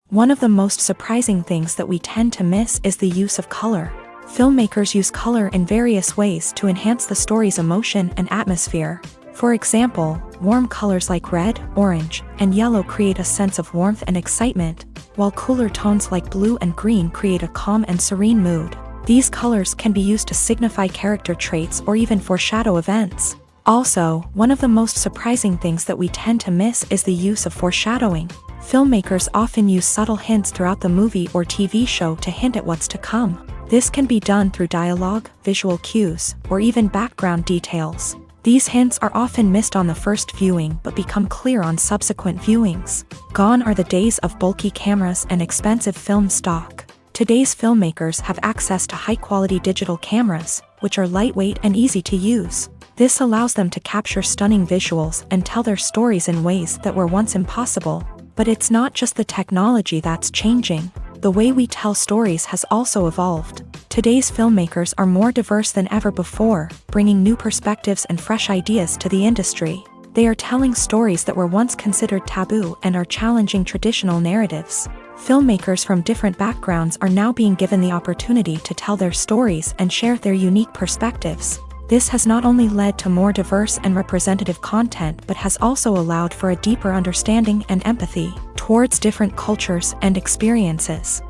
S1: One of the most surprising things that we tend to miss is the use of color. Filmmakers use color in various ways to enhance the story's emotion and atmosphere. For example, warm colors like red, orange, and yellow create a sense of warmth and excitement, while cooler tones like blue and green create a calm and serene mood. These colors can be used to signify character traits or even foreshadow events. Also, one of the most surprising things that we tend to miss is the use of foreshadowing. Filmmakers often use subtle hints throughout the movie or TV show to hint at what's to come. This can be done through dialogue, visual cues, or even background details. These hints are often missed on the first viewing but become clear on subsequent viewings. Gone are the days of bulky cameras and expensive film stock. Today's filmmakers have access to high-quality digital cameras, which are lightweight and easy to use. This allows them to capture stunning visuals and tell their stories in ways that were once impossible. But it's not just the technology that's changing. The way we tell stories has also evolved. Today's filmmakers are more diverse than ever before, bringing new perspectives and fresh ideas to the industry. They are telling stories that were once considered taboo and are challenging traditional narratives. Filmmakers from different backgrounds are now being given the opportunity to tell their stories and share their unique perspectives. This has not only led to more diverse and representative content but has also allowed for a deeper understanding and empathy towards different cultures and experiences.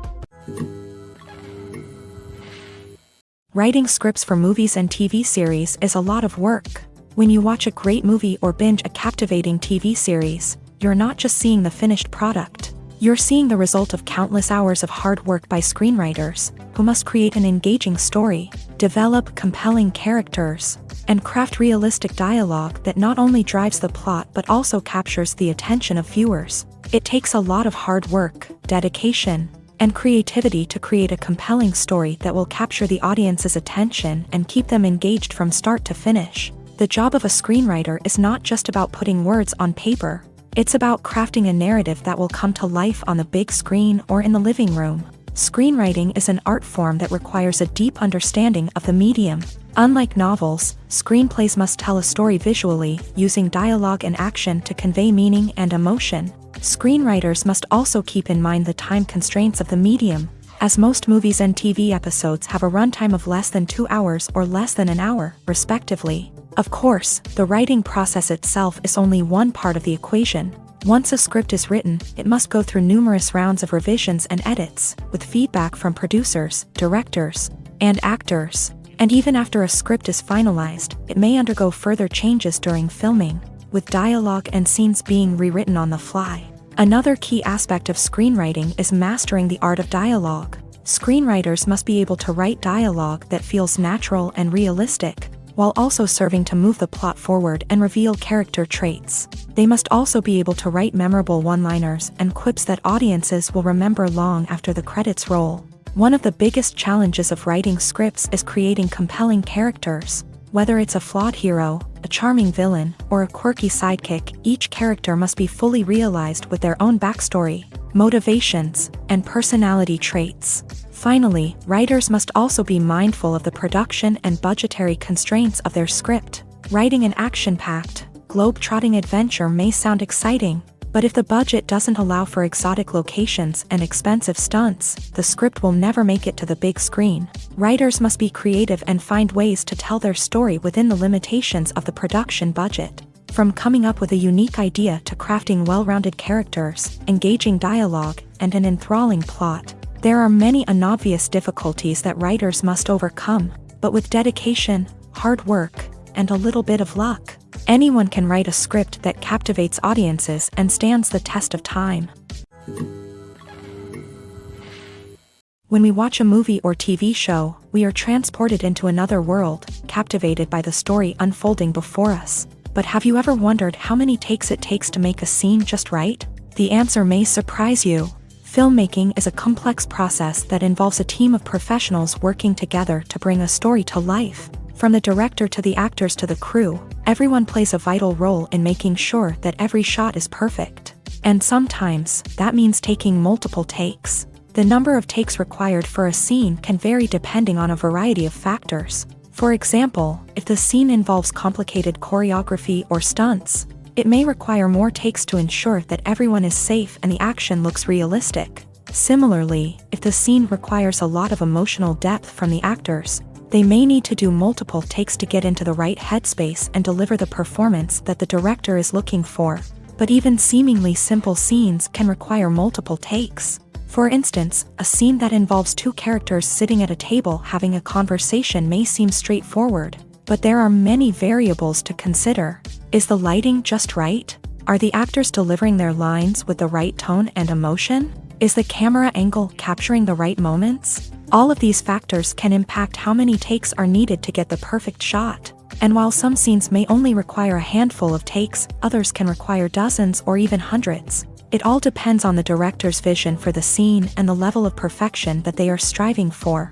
S1: Writing scripts for movies and TV series is a lot of work. When you watch a great movie or binge a captivating TV series, you're not just seeing the finished product. You're seeing the result of countless hours of hard work by screenwriters, who must create an engaging story, develop compelling characters, and craft realistic dialogue that not only drives the plot but also captures the attention of viewers. It takes a lot of hard work, dedication, and creativity to create a compelling story that will capture the audience's attention and keep them engaged from start to finish. The job of a screenwriter is not just about putting words on paper. It's about crafting a narrative that will come to life on the big screen or in the living room. Screenwriting is an art form that requires a deep understanding of the medium. Unlike novels, screenplays must tell a story visually, using dialogue and action to convey meaning and emotion. Screenwriters must also keep in mind the time constraints of the medium, as most movies and TV episodes have a runtime of less than 2 hours or less than an hour, respectively. Of course, the writing process itself is only one part of the equation. Once a script is written, it must go through numerous rounds of revisions and edits, with feedback from producers, directors, and actors. And even after a script is finalized, it may undergo further changes during filming, with dialogue and scenes being rewritten on the fly. Another key aspect of screenwriting is mastering the art of dialogue. Screenwriters must be able to write dialogue that feels natural and realistic, while also serving to move the plot forward and reveal character traits. They must also be able to write memorable one-liners and quips that audiences will remember long after the credits roll. One of the biggest challenges of writing scripts is creating compelling characters. Whether it's a flawed hero, a charming villain, or a quirky sidekick, each character must be fully realized with their own backstory, motivations, and personality traits. Finally, writers must also be mindful of the production and budgetary constraints of their script. Writing an action-packed, globe-trotting adventure may sound exciting, but if the budget doesn't allow for exotic locations and expensive stunts, the script will never make it to the big screen. Writers must be creative and find ways to tell their story within the limitations of the production budget. From coming up with a unique idea to crafting well-rounded characters, engaging dialogue, and an enthralling plot, there are many unobvious difficulties that writers must overcome, but with dedication, hard work, and a little bit of luck, anyone can write a script that captivates audiences and stands the test of time. When we watch a movie or TV show, we are transported into another world, captivated by the story unfolding before us. But have you ever wondered how many takes it takes to make a scene just right? The answer may surprise you. Filmmaking is a complex process that involves a team of professionals working together to bring a story to life. From the director to the actors to the crew, everyone plays a vital role in making sure that every shot is perfect. And sometimes, that means taking multiple takes. The number of takes required for a scene can vary depending on a variety of factors. For example, if the scene involves complicated choreography or stunts, it may require more takes to ensure that everyone is safe and the action looks realistic. Similarly, if the scene requires a lot of emotional depth from the actors, they may need to do multiple takes to get into the right headspace and deliver the performance that the director is looking for. But even seemingly simple scenes can require multiple takes. For instance, a scene that involves two characters sitting at a table having a conversation may seem straightforward, but there are many variables to consider. Is the lighting just right? Are the actors delivering their lines with the right tone and emotion? Is the camera angle capturing the right moments? All of these factors can impact how many takes are needed to get the perfect shot. And while some scenes may only require a handful of takes, others can require dozens or even hundreds. It all depends on the director's vision for the scene and the level of perfection that they are striving for.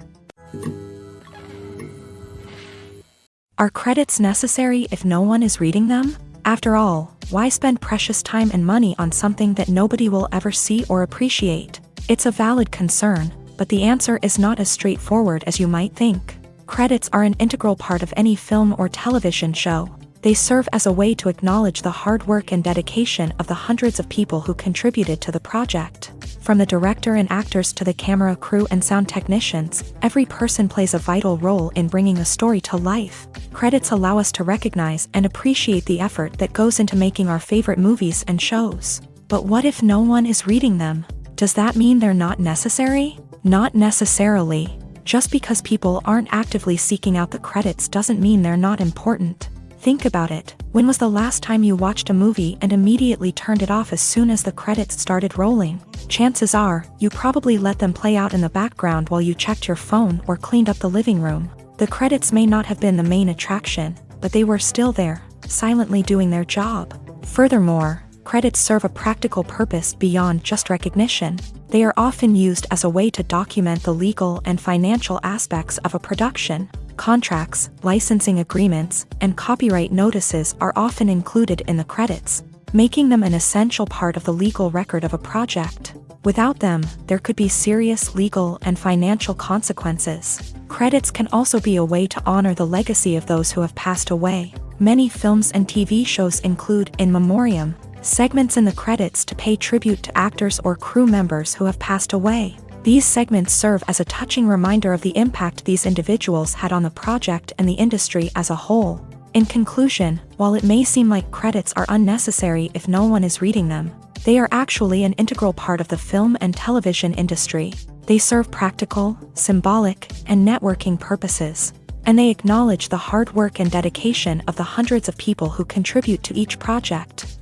S1: Are credits necessary if no one is reading them? After all, why spend precious time and money on something that nobody will ever see or appreciate? It's a valid concern, but the answer is not as straightforward as you might think. Credits are an integral part of any film or television show. They serve as a way to acknowledge the hard work and dedication of the hundreds of people who contributed to the project. From the director and actors to the camera crew and sound technicians, every person plays a vital role in bringing a story to life. Credits allow us to recognize and appreciate the effort that goes into making our favorite movies and shows. But what if no one is reading them? Does that mean they're not necessary? Not necessarily. Just because people aren't actively seeking out the credits doesn't mean they're not important. Think about it. When was the last time you watched a movie and immediately turned it off as soon as the credits started rolling? Chances are, you probably let them play out in the background while you checked your phone or cleaned up the living room. The credits may not have been the main attraction, but they were still there, silently doing their job. Furthermore, credits serve a practical purpose beyond just recognition. They are often used as a way to document the legal and financial aspects of a production. Contracts, licensing agreements, and copyright notices are often included in the credits, making them an essential part of the legal record of a project. Without them, there could be serious legal and financial consequences. Credits can also be a way to honor the legacy of those who have passed away. Many films and TV shows include in memoriam segments in the credits to pay tribute to actors or crew members who have passed away. These segments serve as a touching reminder of the impact these individuals had on the project and the industry as a whole. In conclusion, while it may seem like credits are unnecessary if no one is reading them, they are actually an integral part of the film and television industry. They serve practical, symbolic, and networking purposes, and they acknowledge the hard work and dedication of the hundreds of people who contribute to each project.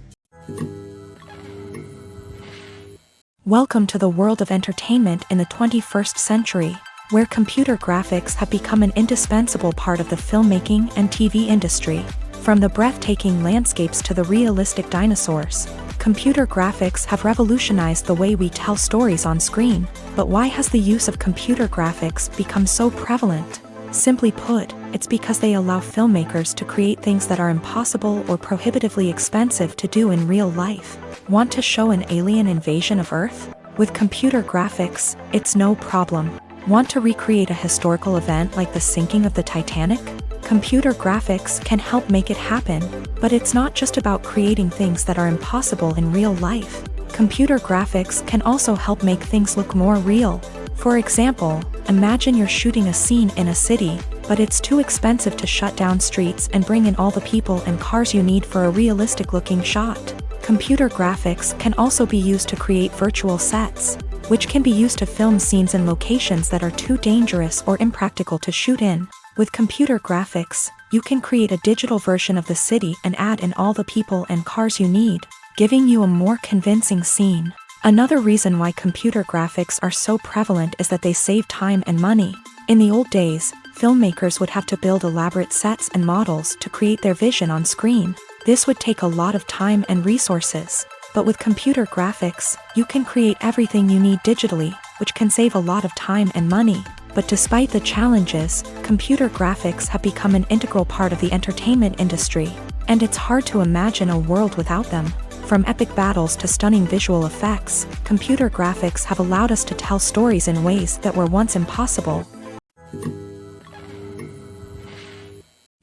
S1: Welcome to the world of entertainment in the 21st century, where computer graphics have become an indispensable part of the filmmaking and TV industry. From the breathtaking landscapes to the realistic dinosaurs, computer graphics have revolutionized the way we tell stories on screen. But why has the use of computer graphics become so prevalent? Simply put, it's because they allow filmmakers to create things that are impossible or prohibitively expensive to do in real life. Want to show an alien invasion of Earth? With computer graphics, it's no problem. Want to recreate a historical event like the sinking of the Titanic? Computer graphics can help make it happen, but it's not just about creating things that are impossible in real life. Computer graphics can also help make things look more real. For example, imagine you're shooting a scene in a city, but it's too expensive to shut down streets and bring in all the people and cars you need for a realistic-looking shot. Computer graphics can also be used to create virtual sets, which can be used to film scenes in locations that are too dangerous or impractical to shoot in. With computer graphics, you can create a digital version of the city and add in all the people and cars you need, giving you a more convincing scene. Another reason why computer graphics are so prevalent is that they save time and money. In the old days, filmmakers would have to build elaborate sets and models to create their vision on screen. This would take a lot of time and resources. But with computer graphics, you can create everything you need digitally, which can save a lot of time and money. But despite the challenges, computer graphics have become an integral part of the entertainment industry, and it's hard to imagine a world without them. From epic battles to stunning visual effects, computer graphics have allowed us to tell stories in ways that were once impossible.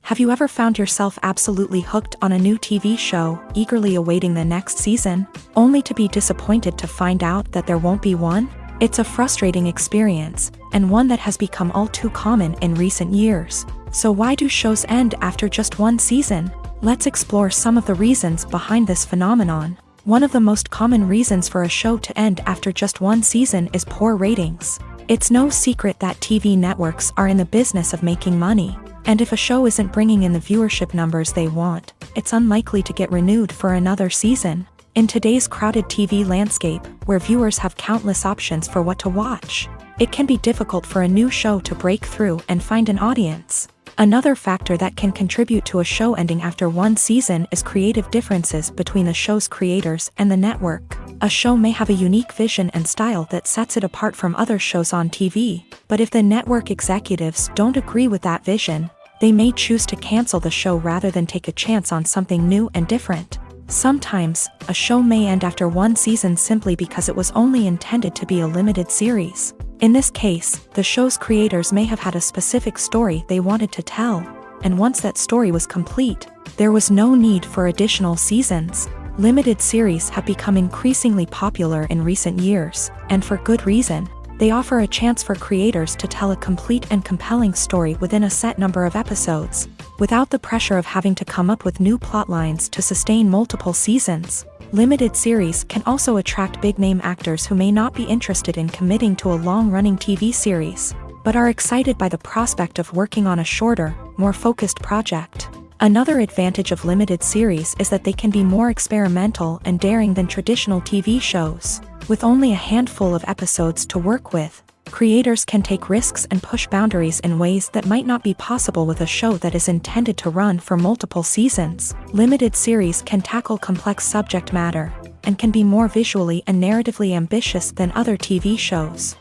S1: Have you ever found yourself absolutely hooked on a new TV show, eagerly awaiting the next season, only to be disappointed to find out that there won't be one? It's a frustrating experience, and one that has become all too common in recent years. So why do shows end after just one season? Let's explore some of the reasons behind this phenomenon. One of the most common reasons for a show to end after just one season is poor ratings. It's no secret that TV networks are in the business of making money, and if a show isn't bringing in the viewership numbers they want, it's unlikely to get renewed for another season. In today's crowded TV landscape, where viewers have countless options for what to watch, it can be difficult for a new show to break through and find an audience. Another factor that can contribute to a show ending after one season is creative differences between the show's creators and the network. A show may have a unique vision and style that sets it apart from other shows on TV, but if the network executives don't agree with that vision, they may choose to cancel the show rather than take a chance on something new and different. Sometimes, a show may end after one season simply because it was only intended to be a limited series. In this case, the show's creators may have had a specific story they wanted to tell, and once that story was complete, there was no need for additional seasons. Limited series have become increasingly popular in recent years, and for good reason. They offer a chance for creators to tell a complete and compelling story within a set number of episodes, without the pressure of having to come up with new plotlines to sustain multiple seasons. Limited series can also attract big-name actors who may not be interested in committing to a long-running TV series, but are excited by the prospect of working on a shorter, more focused project. Another advantage of limited series is that they can be more experimental and daring than traditional TV shows. With only a handful of episodes to work with, creators can take risks and push boundaries in ways that might not be possible with a show that is intended to run for multiple seasons. Limited series can tackle complex subject matter, and can be more visually and narratively ambitious than other TV shows.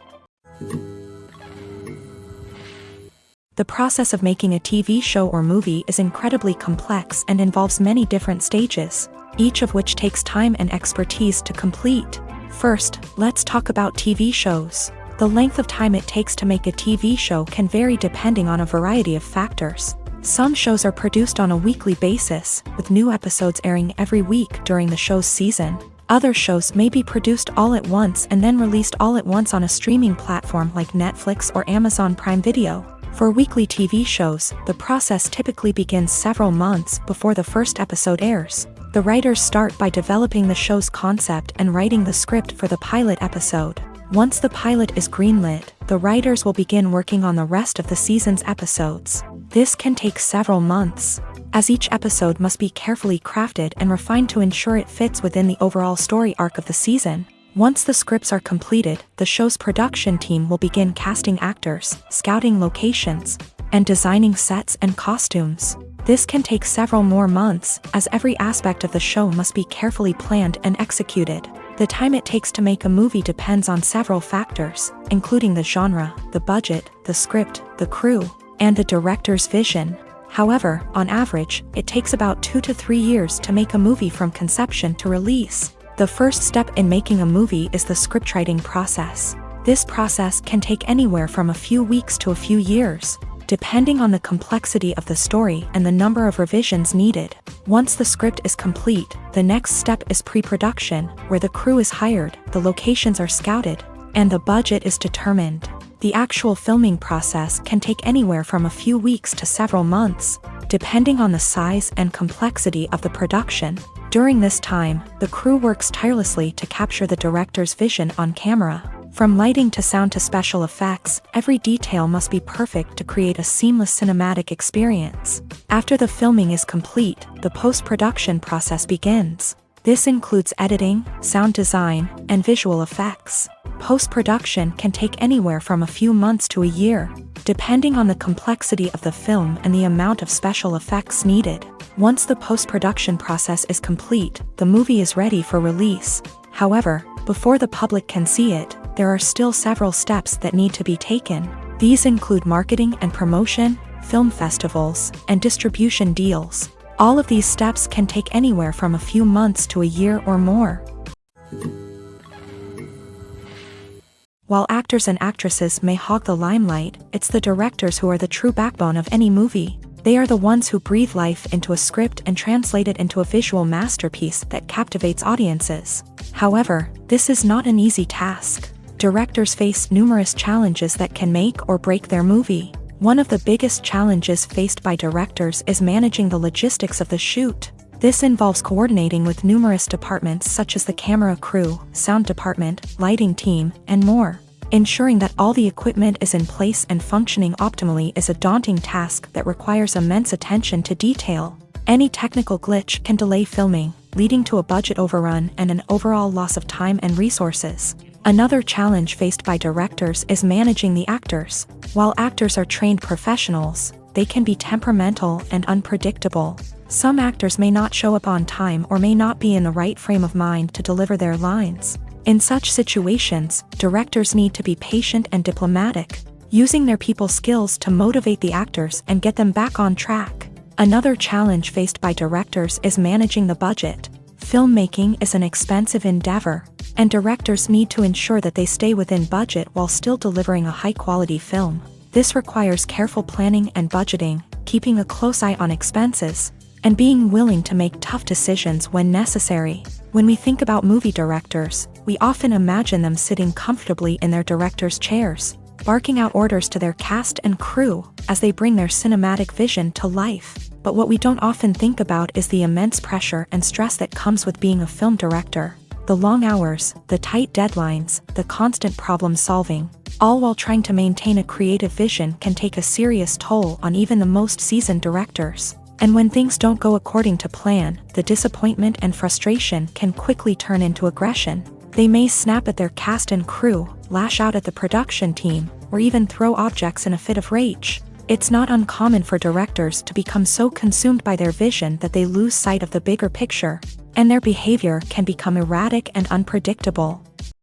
S1: The process of making a TV show or movie is incredibly complex and involves many different stages, each of which takes time and expertise to complete. First, let's talk about TV shows. The length of time it takes to make a TV show can vary depending on a variety of factors. Some shows are produced on a weekly basis, with new episodes airing every week during the show's season. Other shows may be produced all at once and then released all at once on a streaming platform like Netflix or Amazon Prime Video. For weekly TV shows, the process typically begins several months before the first episode airs. The writers start by developing the show's concept and writing the script for the pilot episode. Once the pilot is greenlit, the writers will begin working on the rest of the season's episodes. This can take several months, as each episode must be carefully crafted and refined to ensure it fits within the overall story arc of the season. Once the scripts are completed, the show's production team will begin casting actors, scouting locations, and designing sets and costumes. This can take several more months, as every aspect of the show must be carefully planned and executed. The time it takes to make a movie depends on several factors, including the genre, the budget, the script, the crew, and the director's vision. However, on average, it takes about 2 to 3 years to make a movie from conception to release. The first step in making a movie is the scriptwriting process. This process can take anywhere from a few weeks to a few years, depending on the complexity of the story and the number of revisions needed. Once the script is complete, the next step is pre-production, where the crew is hired, the locations are scouted, and the budget is determined. The actual filming process can take anywhere from a few weeks to several months, depending on the size and complexity of the production. During this time, the crew works tirelessly to capture the director's vision on camera. From lighting to sound to special effects, every detail must be perfect to create a seamless cinematic experience. After the filming is complete, the post-production process begins. This includes editing, sound design, and visual effects. Post-production can take anywhere from a few months to a year, depending on the complexity of the film and the amount of special effects needed. Once the post-production process is complete, the movie is ready for release. However, before the public can see it, there are still several steps that need to be taken. These include marketing and promotion, film festivals, and distribution deals. All of these steps can take anywhere from a few months to a year or more. While actors and actresses may hog the limelight, it's the directors who are the true backbone of any movie. They are the ones who breathe life into a script and translate it into a visual masterpiece that captivates audiences. However, this is not an easy task. Directors face numerous challenges that can make or break their movie. One of the biggest challenges faced by directors is managing the logistics of the shoot. This involves coordinating with numerous departments such as the camera crew, sound department, lighting team, and more. Ensuring that all the equipment is in place and functioning optimally is a daunting task that requires immense attention to detail. Any technical glitch can delay filming, leading to a budget overrun and an overall loss of time and resources. Another challenge faced by directors is managing the actors. While actors are trained professionals, they can be temperamental and unpredictable. Some actors may not show up on time or may not be in the right frame of mind to deliver their lines. In such situations, directors need to be patient and diplomatic, using their people skills to motivate the actors and get them back on track. Another challenge faced by directors is managing the budget. Filmmaking is an expensive endeavor, and directors need to ensure that they stay within budget while still delivering a high-quality film. This requires careful planning and budgeting, keeping a close eye on expenses, and being willing to make tough decisions when necessary. When we think about movie directors, we often imagine them sitting comfortably in their director's chairs, barking out orders to their cast and crew as they bring their cinematic vision to life. But what we don't often think about is the immense pressure and stress that comes with being a film director. The long hours, the tight deadlines, the constant problem solving, all while trying to maintain a creative vision can take a serious toll on even the most seasoned directors. And when things don't go according to plan, the disappointment and frustration can quickly turn into aggression. They may snap at their cast and crew, lash out at the production team, or even throw objects in a fit of rage. It's not uncommon for directors to become so consumed by their vision that they lose sight of the bigger picture, and their behavior can become erratic and unpredictable.